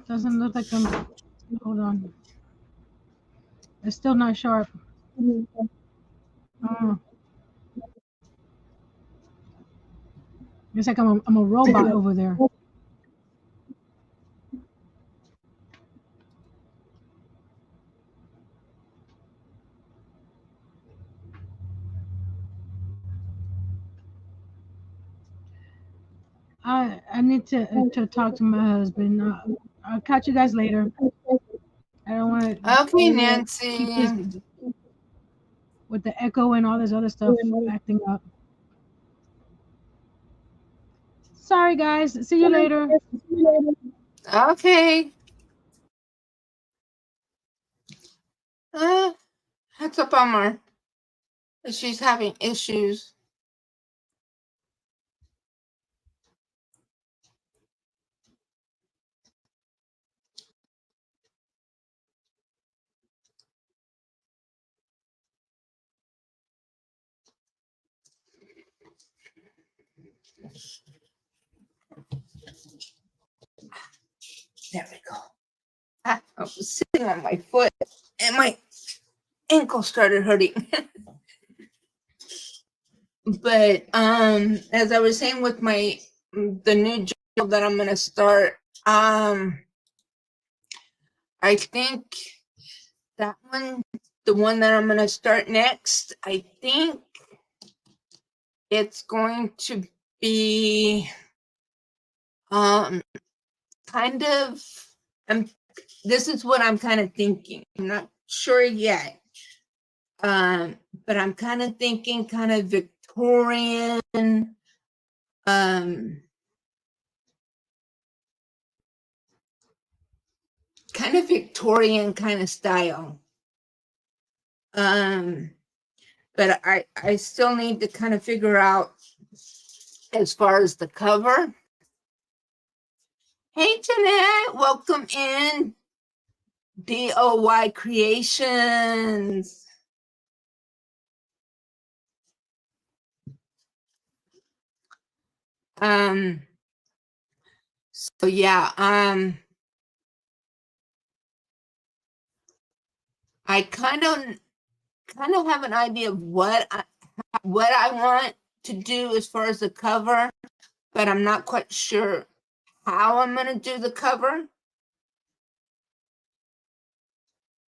doesn't look like I'm. Hold on. It's still not sharp. Oh. It's like I'm a robot over there. I need to talk to my husband. I'll catch you guys later. I don't want Okay, to keep this Nancy. with the echo and all this other stuff acting up. Sorry, guys. See you later. Okay. That's a bummer. She's having issues. There we go. I was sitting on my foot and my ankle started hurting. But as I was saying with the new job that I'm gonna start, I think that one, the one that I'm gonna start next, I think it's going to be kind of, I'm this is what I'm kind of thinking. I'm not sure yet. But I'm kind of thinking kind of Victorian, kind of Victorian kind of style. But I still need to kind of figure out as far as the cover. Hey, Jeanette, welcome in. DOY Creations. So yeah, I kind of have an idea of what I want to do as far as the cover, but I'm not quite sure how I'm going to do the cover,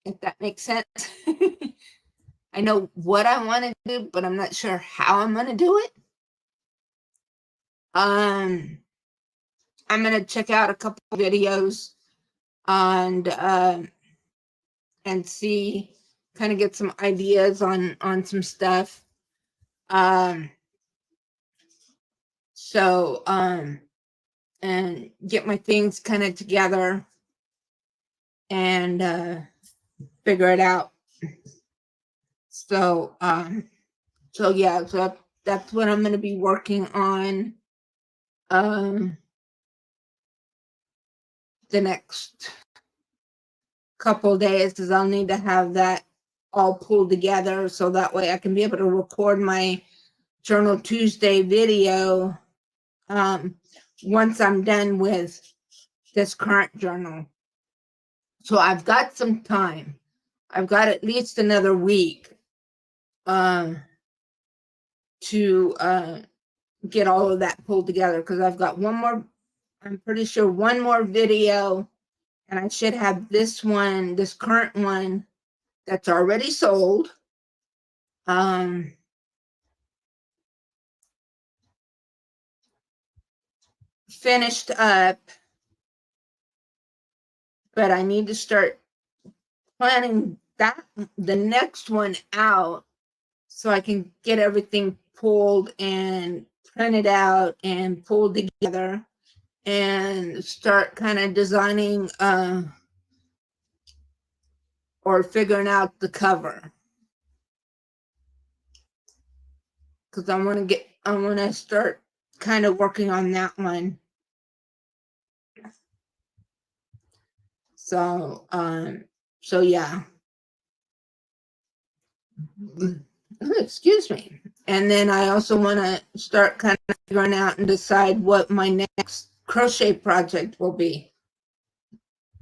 if that makes sense. I know what I want to do, but I'm not sure how I'm going to do it. I'm going to check out a couple of videos and see, kind of get some ideas on some stuff. So and get my things kind of together and figure it out. So yeah, so that's what I'm going to be working on the next couple days, is I'll need to have that all pulled together so that way I can be able to record my Journal Tuesday video once I'm done with this current journal. So I've got some time. I've got at least another week to get all of that pulled together, because I've got one more, I'm pretty sure one more video, and I should have this current one that's already sold. Finished up, but I need to start planning the next one out so I can get everything pulled and printed out and pulled together and start kind of designing or figuring out the cover, because I want to start kind of working on that one. So yeah. Excuse me. And then I also want to start kind of figuring out and decide what my next crochet project will be.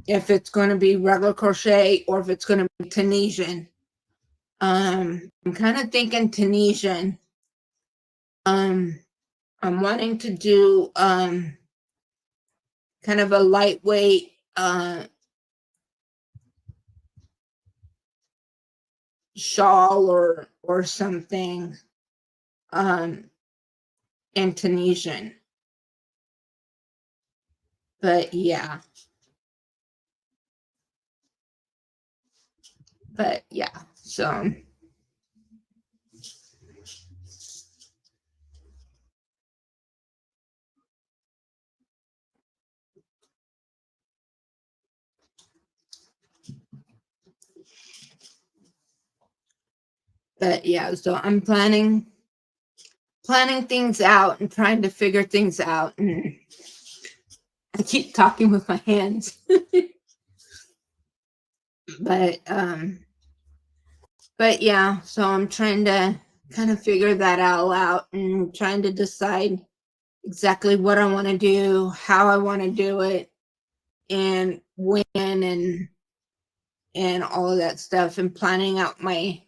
If it's going to be regular crochet or if it's going to be Tunisian. I'm kind of thinking Tunisian. I'm wanting to do kind of a lightweight shawl or something in Tunisian. But yeah. So so I'm planning things out and trying to figure things out, and I keep talking with my hands. but yeah, so I'm trying to kind of figure that all out and trying to decide exactly what I want to do, how I want to do it, and when, and all of that stuff, and planning out my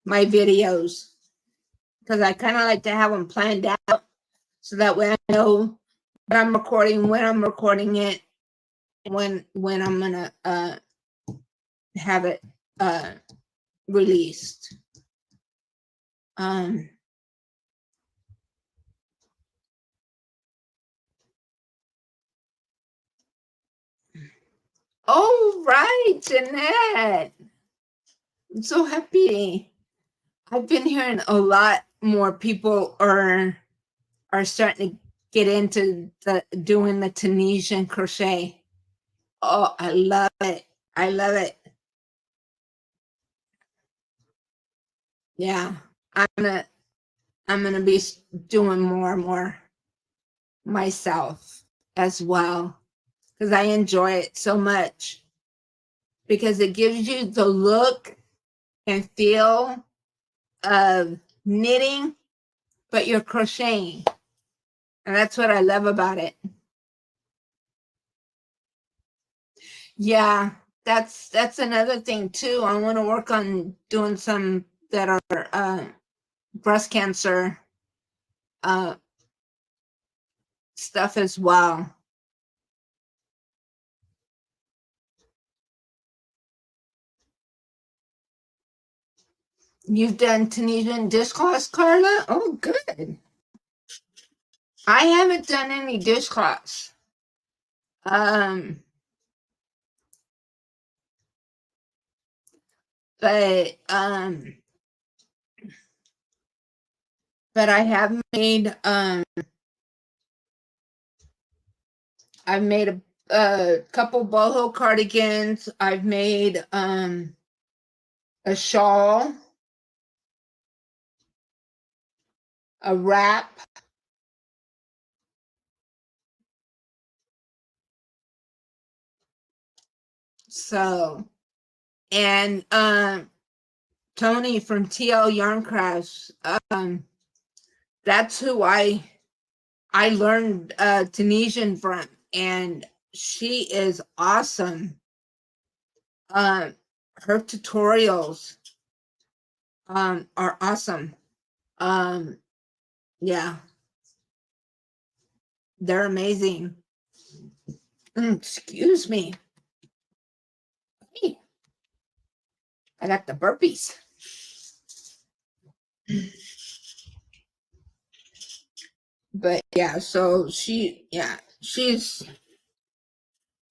videos, because I kind of like to have them planned out so that way I know what I'm recording, when I'm recording it, when I'm gonna have it released. Oh, right, Jeanette. I'm so happy. I've been hearing a lot more people are starting to get into doing the Tunisian crochet. Oh, I love it. I love it. Yeah, I'm gonna be doing more and more myself as well, because I enjoy it so much, because it gives you the look and feel of knitting, but you're crocheting. And that's what I love about it. Yeah, that's another thing too. I want to work on doing some that are breast cancer stuff as well. You've done Tunisian dishcloths, Carla? Oh, good. I haven't done any dishcloths. Um, but I have made I've made a couple boho cardigans. I've made a shawl, a wrap. So, and Tony from TL Yarn Crafts, that's who I learned Tunisian from, and she is awesome. Her tutorials are awesome. Yeah, they're amazing. Excuse me. Hey, I got the burpees. But yeah, so she's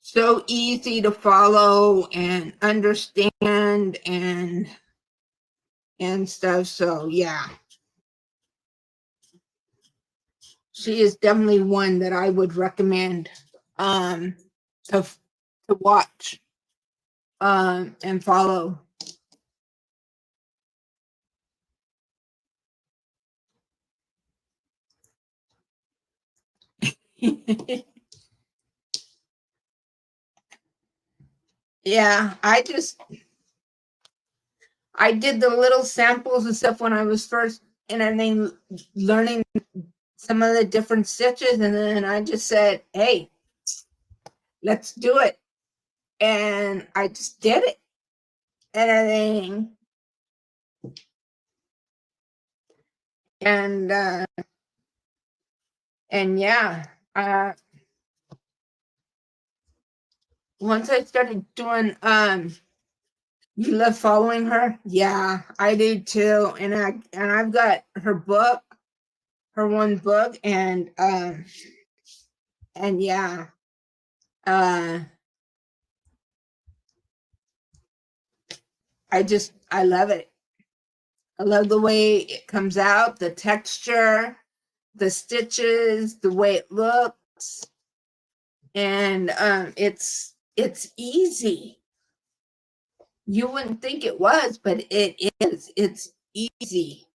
so easy to follow and understand and stuff. So yeah, she is definitely one that I would recommend to watch and follow. Yeah, I did the little samples and stuff when I was first and then learning some of the different stitches, and then I just said, hey, let's do it. And I just did it. And everything. And yeah, once I started doing you love following her? Yeah, I do too. And I've got her book, her one book, and yeah. I love it. I love the way it comes out, the texture, the stitches, the way it looks, and it's easy. You wouldn't think it was, but it is. It's easy.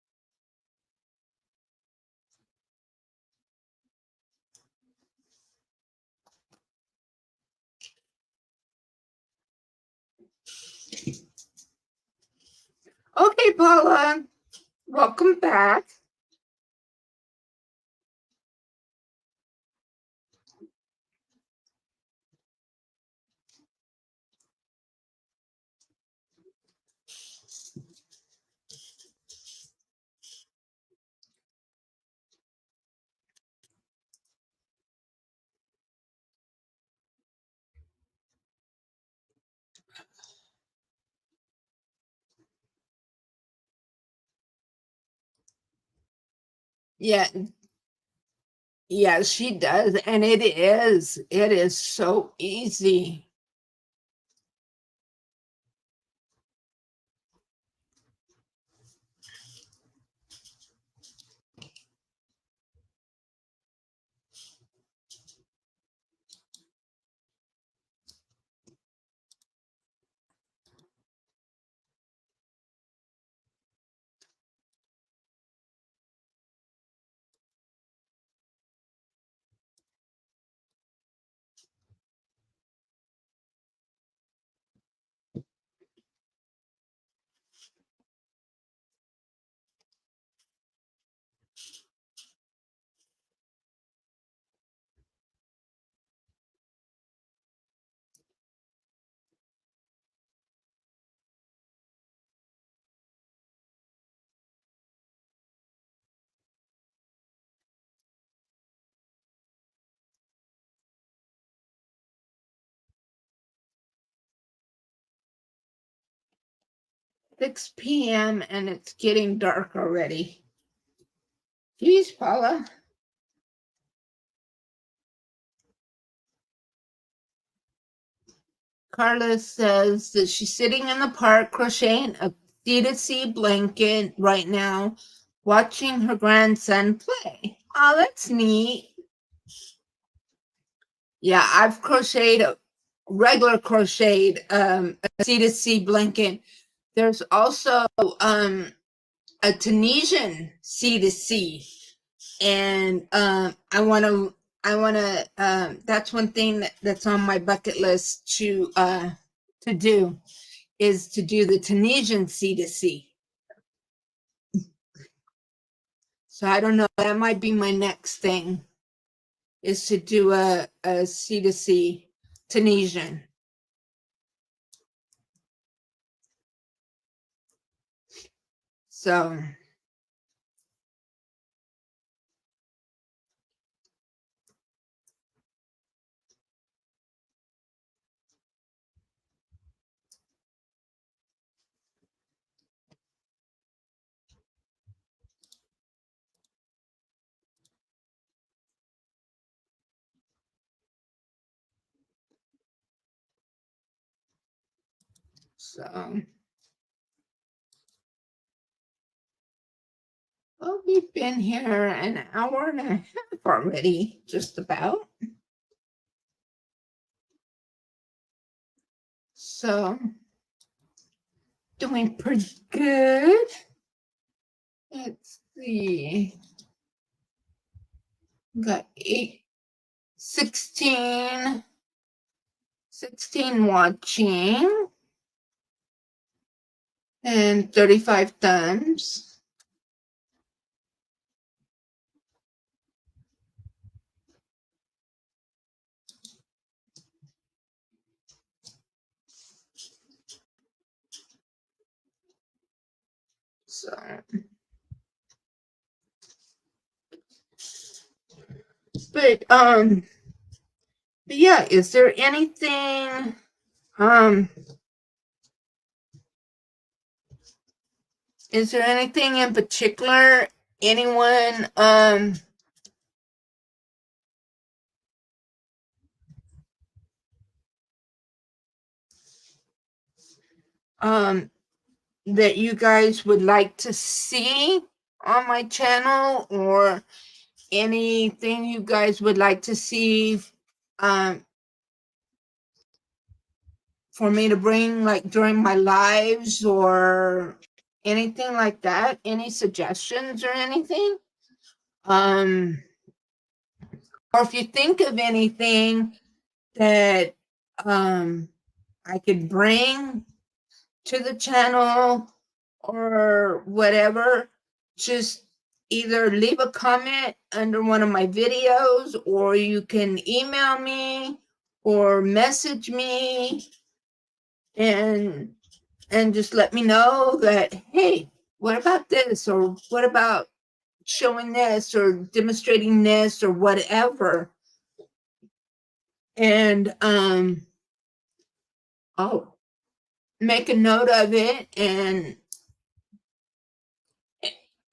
Okay, Paula, welcome back. Yeah, yeah, she does, and it is so easy. Six p.m. and it's getting dark already. Geez, Paula. Carla says that she's sitting in the park crocheting a D2C blanket right now, watching her grandson play. Oh, that's neat. Yeah, I've crocheted a a C2C blanket. There's also a Tunisian C2C, and that's one thing that's on my bucket list to do, is to do the Tunisian C2C. So I don't know, that might be my next thing, is to do a C2C Tunisian. So so well, we've been here an hour and a half already, just about. So doing pretty good. Let's see. Got 16 watching and 35 thumbs. So but yeah, um is there anything in particular anyone that you guys would like to see on my channel, or anything you guys would like to see um, for me to bring, like during my lives, or anything like that, any suggestions or anything, or if you think of anything that I could bring to the channel or whatever, just either leave a comment under one of my videos, or you can email me or message me, and just let me know that, hey, what about this, or what about showing this or demonstrating this or whatever. And I'll make a note of it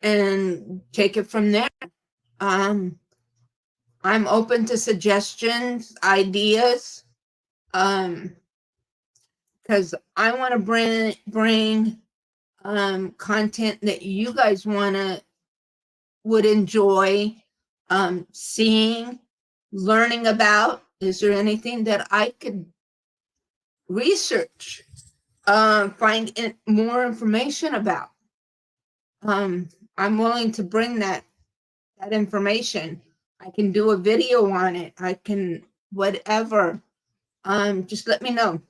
and take it from there. I'm open to suggestions, ideas, because I want to bring content that you guys would enjoy seeing, learning about. Is there anything that I could research, find more information about? I'm willing to bring that information. I can do a video on it. I can whatever. Just let me know.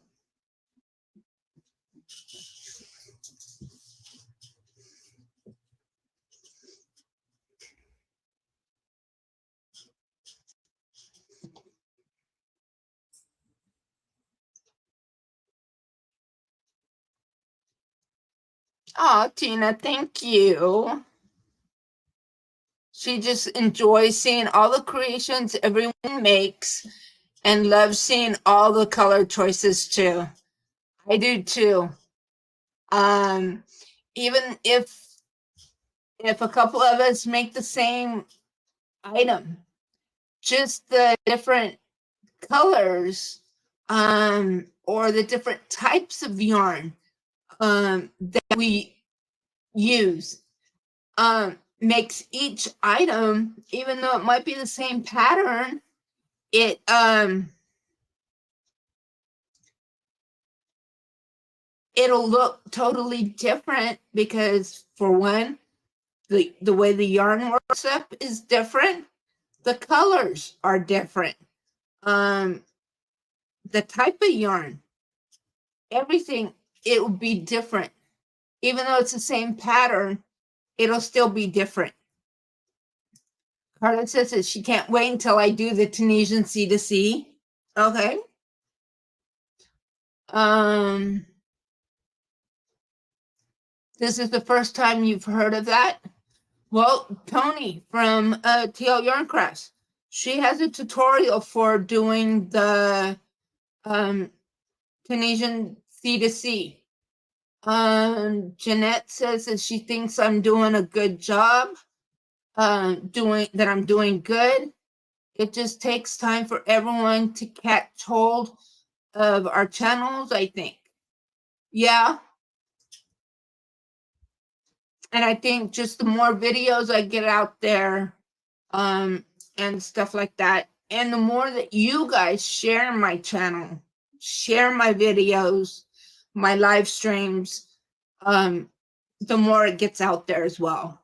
Oh, Tina, thank you. She just enjoys seeing all the creations everyone makes and loves seeing all the color choices too. I do too. Even if a couple of us make the same item, just the different colors, or the different types of yarn that we use, makes each item, even though it might be the same pattern, it'll look totally different, because for one, the way the yarn works up is different. The colors are different. The type of yarn, everything, it will be different. Even though it's the same pattern, it'll still be different. Carla says that she can't wait until I do the Tunisian C2C. Okay. This is the first time you've heard of that? Well, Tony from TL Yarn Crafts, she has a tutorial for doing the Tunisian C2C. Jeanette says that she thinks I'm doing a good job, I'm doing good. It just takes time for everyone to catch hold of our channels, I think. Yeah. And I think just the more videos I get out there, and stuff like that, and the more that you guys share my channel, share my videos, my live streams, the more it gets out there as well.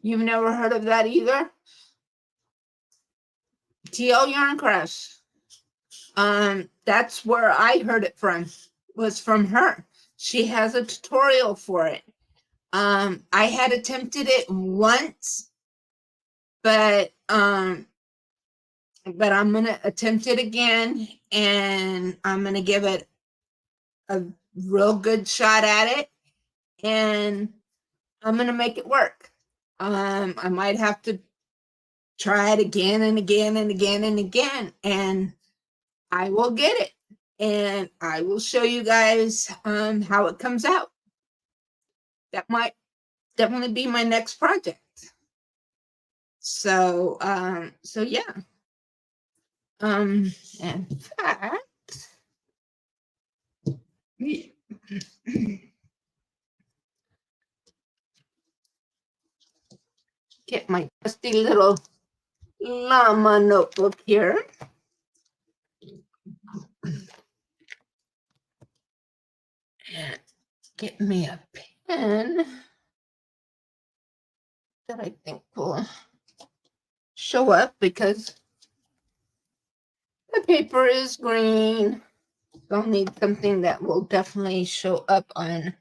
You've never heard of that either? TL Yarn Crafts. That's where I heard it from, was from her. She has a tutorial for it. I had attempted it once, but I'm gonna attempt it again, and I'm gonna give it a real good shot at it, and I'm gonna make it work. I might have to try it again and again and again and again, and I will get it, and I will show you guys how it comes out. That might definitely be my next project. So so yeah. In fact, Get my trusty little llama notebook here. And get me a pen that I think will show up because the paper is green. I'll need something that will definitely show up on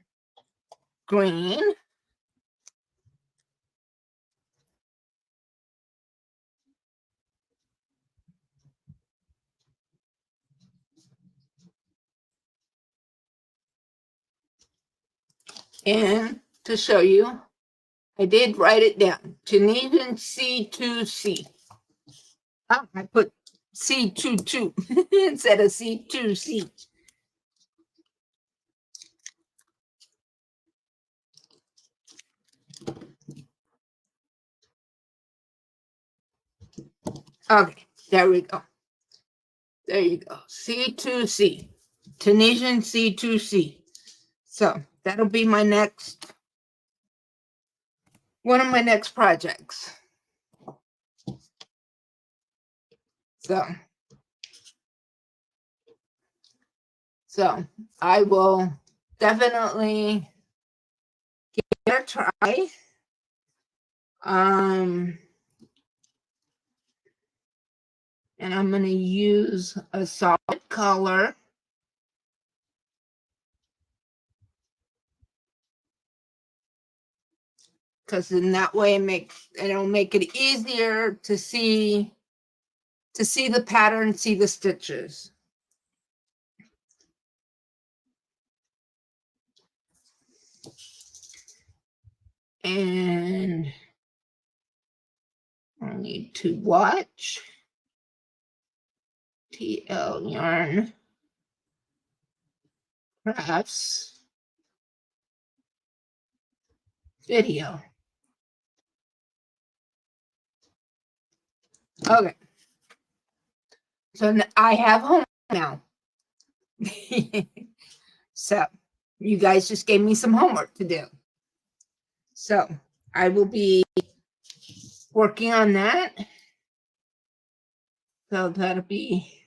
green. And to show you, I did write it down. Tunisian C2C. Oh, I put C22 instead of C2C. Okay, there we go. There you go. C2C. Tunisian C2C. So that'll be my next, one of my next projects. So I will definitely give it a try. And I'm going to use a solid color. Because in that way it'll make it easier to see the pattern, see the stitches. And I need to watch TL Yarn Crafts video. Okay. So I have homework now. So you guys just gave me some homework to do. So I will be working on that. So that'll be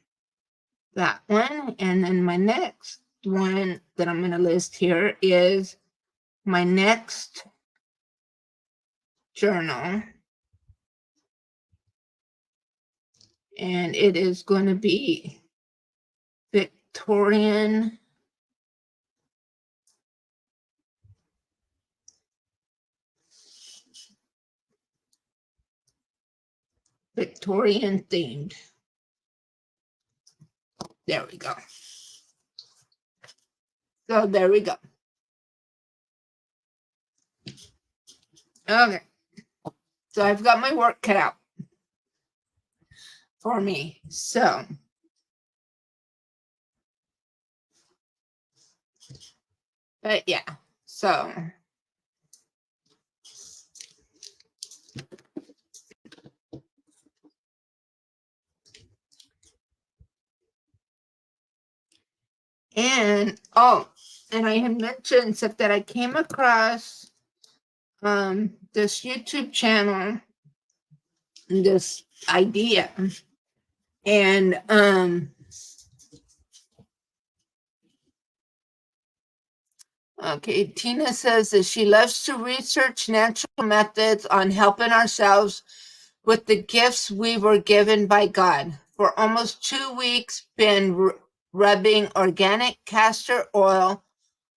that one. And then my next one that I'm going to list here is my next journal. And it is going to be Victorian themed. There we go. So there we go. Okay. So I've got my work cut out for me. So but yeah, so and I had mentioned stuff that I came across this YouTube channel, this idea, and okay, Tina says that she loves to research natural methods on helping ourselves with the gifts we were given by God. For almost 2 weeks, been rubbing organic castor oil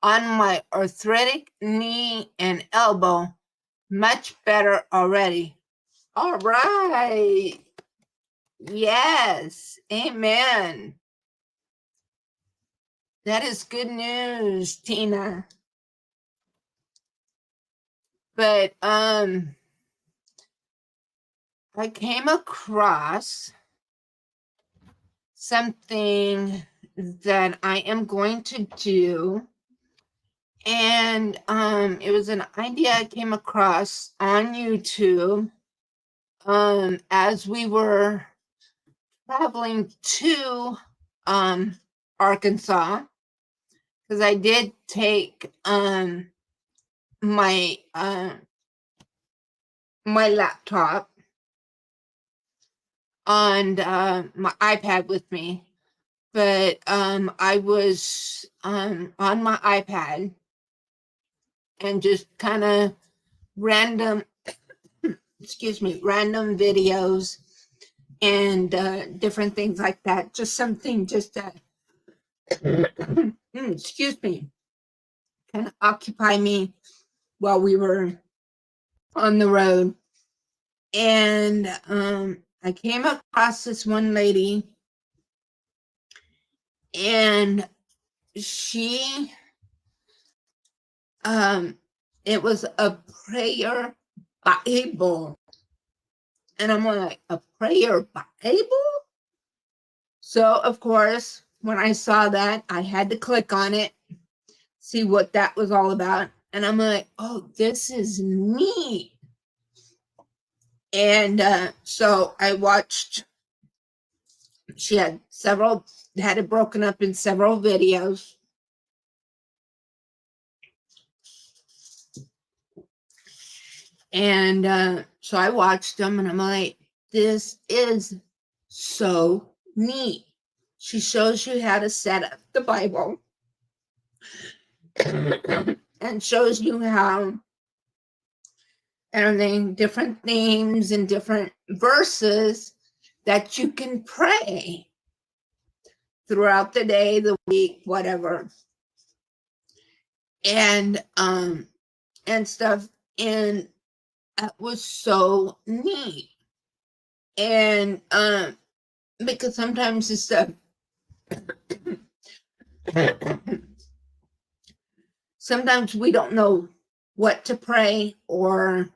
on my arthritic knee and elbow. Much better already. All right. Yes. Amen. That is good news, Tina. But I came across something that I am going to do, and it was an idea I came across on YouTube as we were traveling to Arkansas, because I did take my my laptop and my iPad with me, but I was on my iPad and just kind of random, excuse me, random videos and different things like that. Just something just to, excuse me, kind of occupy me while we were on the road. And I came across this one lady, and she, it was a prayer Bible. And I'm like, a prayer Bible? So, of course, when I saw that, I had to click on it, see what that was all about. And I'm like, oh, this is neat. And so I watched, she had it broken up in several videos. And so I watched them, and I'm like, this is so neat. She shows you how to set up the Bible and shows you how everything, different themes and different verses that you can pray throughout the day, the week, whatever. And stuff. And that was so neat. And because sometimes it's stuff, sometimes we don't know what to pray or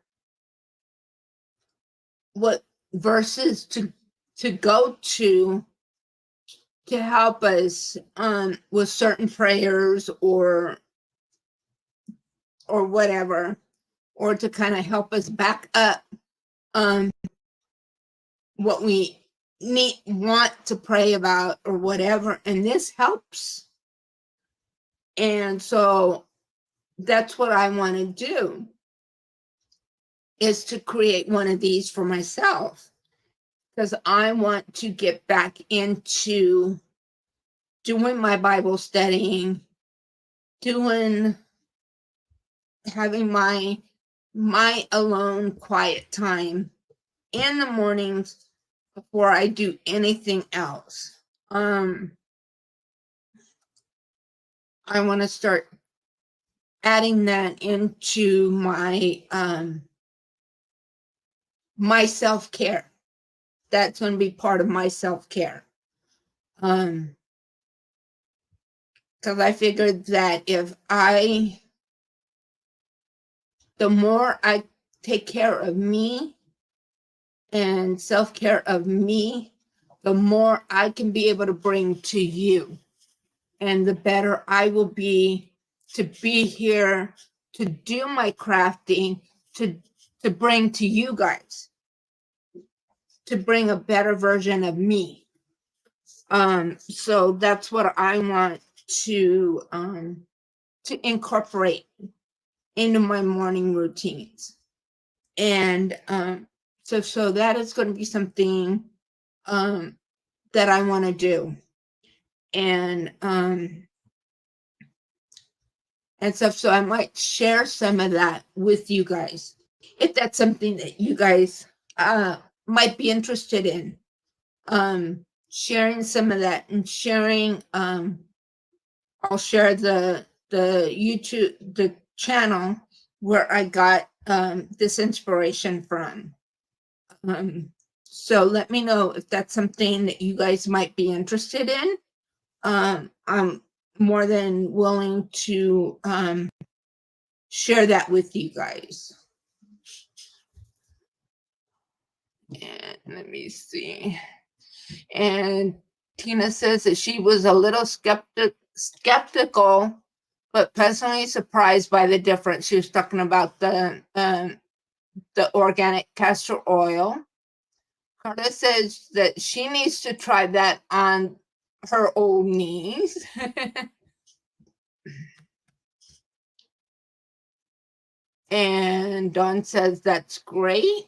what verses to go to help us with certain prayers or whatever, or to kind of help us back up what we want to pray about or whatever. And this helps. And so that's what I want to do, is to create one of these for myself, because I want to get back into doing my Bible studying, having my alone quiet time in the mornings before I do anything else. I want to start adding that into my my self-care. That's going to be part of my self-care. Because I figured that the more I take care of me and self-care of me, the more I can be able to bring to you. And the better I will be to be here, to do my crafting, to bring to you guys, to bring a better version of me. So that's what I want to incorporate into my morning routines. And so that is going to be something that I want to do. And stuff. So I might share some of that with you guys, if that's something that you guys might be interested in. Sharing some of that, and sharing, I'll share the YouTube, the channel where I got this inspiration from. So let me know if that's something that you guys might be interested in. I'm more than willing to share that with you guys. And let me see. And Tina says that she was a little skeptical, but pleasantly surprised by the difference. She was talking about the organic castor oil. Carla says that she needs to try that on her old knees. And Dawn says, that's great.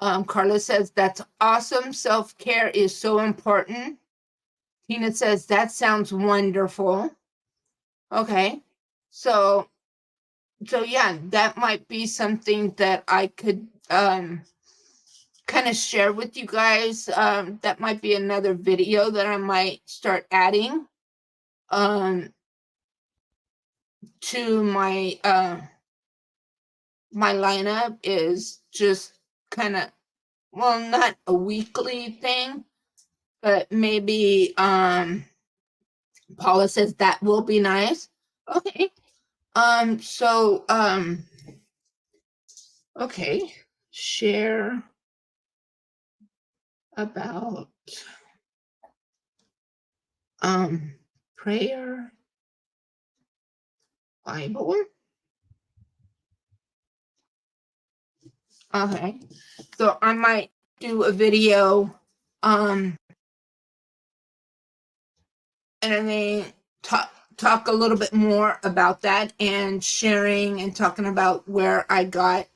Carla says, that's awesome. Self-care is so important. Tina says, that sounds wonderful. Okay. So yeah, that might be something that I could kind of share with you guys. That might be another video that I might start adding to my my lineup, is just kind of, well, not a weekly thing, but maybe Paula says that will be nice. Okay. So okay, share about prayer Bible. Okay. So I might do a video and then talk a little bit more about that, and sharing and talking about where I got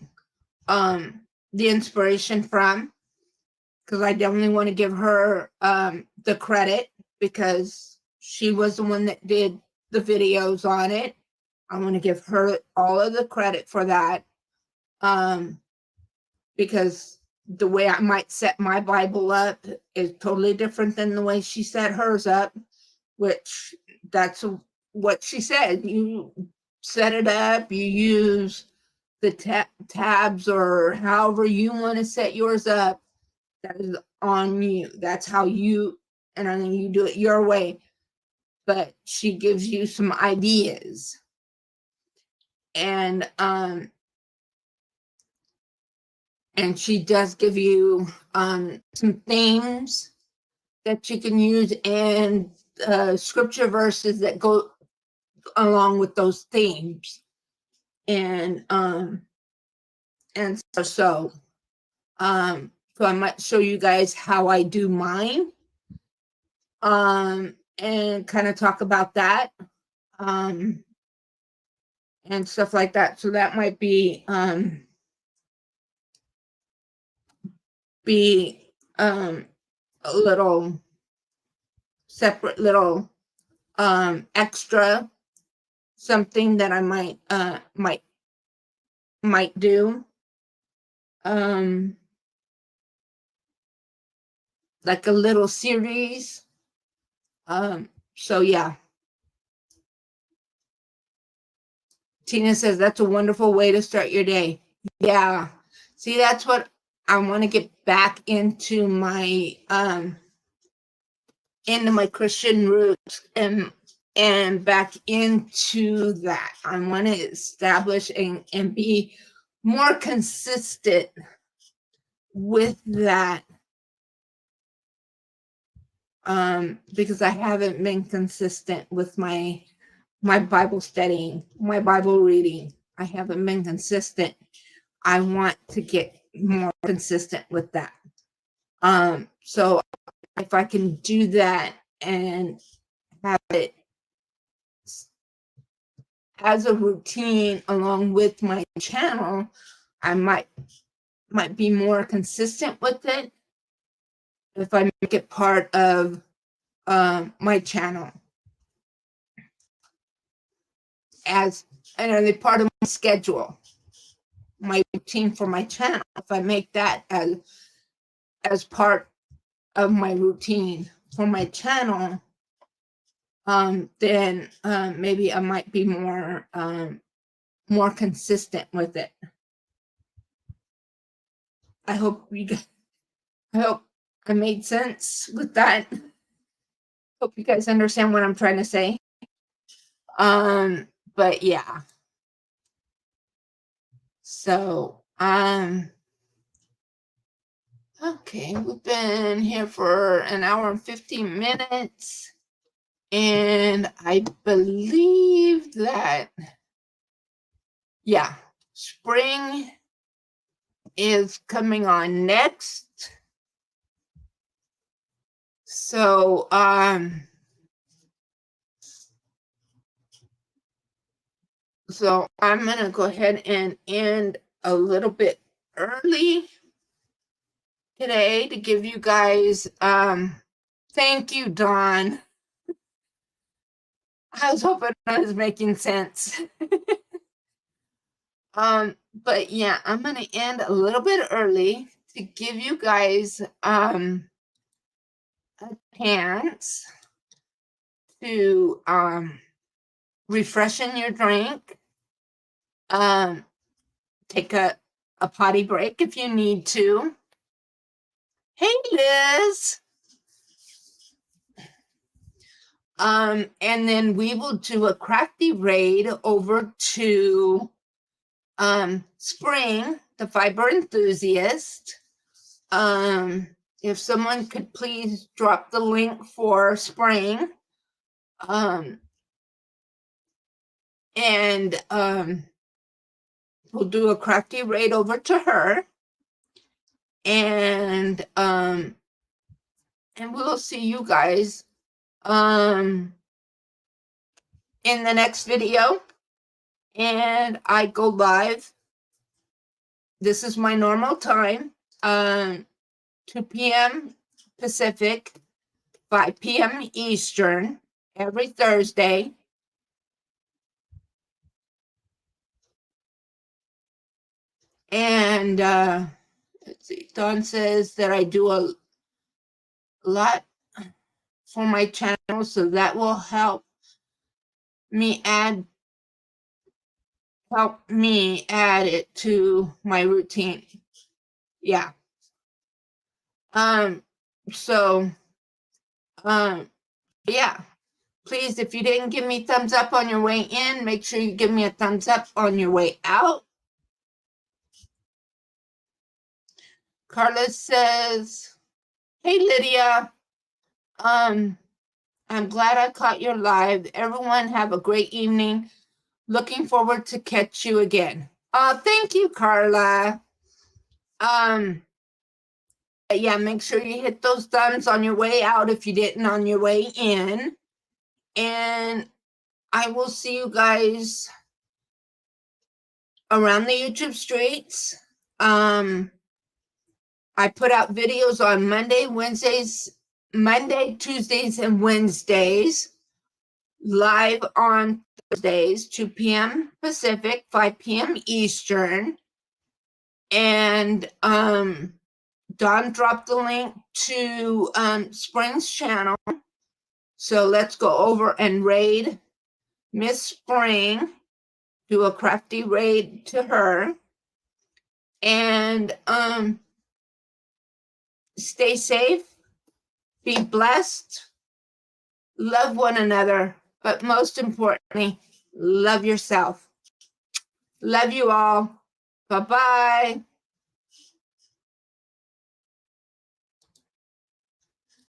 the inspiration from, because I definitely want to give her the credit, because she was the one that did the videos on it. I want to give her all of the credit for that, because the way I might set my Bible up is totally different than the way she set hers up, which that's what she said. You set it up, you use the tabs or however you want to set yours up. That is on you. That's how you, and then you do it your way. But she gives you some ideas, and she does give you some themes that you can use, and scripture verses that go along with those themes. And so I might show you guys how I do mine, and kind of talk about that, and stuff like that. So that might be a little separate little extra something that I might do, like a little series. So yeah. Tina says, that's a wonderful way to start your day. Yeah. See, that's what I want to get back into my Christian roots, and back into that. I want to establish and be more consistent with that, because I haven't been consistent with my Bible studying, my Bible reading. I haven't been consistent. I want to get more consistent with that. So if I can do that and have it as a routine along with my channel, I might be more consistent with it if I make it part of my channel as another part of my schedule, my routine for my channel. If I make that as part of my routine for my channel, then maybe I might be more consistent with it. I hope I made sense with that. Hope you guys understand what I'm trying to say. But yeah. So, okay, we've been here for an hour and 15 minutes. And I believe that, yeah, spring is coming on next. So, So I'm going to go ahead and end a little bit early today to give you guys, thank you, Dawn. I was hoping I was making sense. But yeah, I'm going to end a little bit early to give you guys, a chance to, refreshen your drink, take a potty break if you need to. Hey, Liz. And then we will do a crafty raid over to Spring, the fiber enthusiast. If someone could please drop the link for Spring. And we'll do a crafty raid over to her. And we'll see you guys in the next video. And I go live. This is my normal time, 2 p.m. Pacific, 5 p.m. Eastern, every Thursday. And let's see, Dawn says that I do a lot for my channel, so that will help me add it to my routine. Yeah. So yeah, please, if you didn't give me thumbs up on your way in, make sure you give me a thumbs up on your way out. Carla says, hey, Lydia. I'm glad I caught your live. Everyone have a great evening. Looking forward to catch you again. Thank you, Carla. Yeah, make sure you hit those thumbs on your way out if you didn't on your way in. And I will see you guys around the YouTube streets. I put out videos on Monday, Tuesdays, and Wednesdays. Live on Thursdays, 2 p.m. Pacific, 5 p.m. Eastern. And Dawn dropped the link to Spring's channel. So let's go over and raid Miss Spring, do a crafty raid to her. And stay safe, be blessed, love one another, but most importantly, love yourself. Love you all. Bye-bye.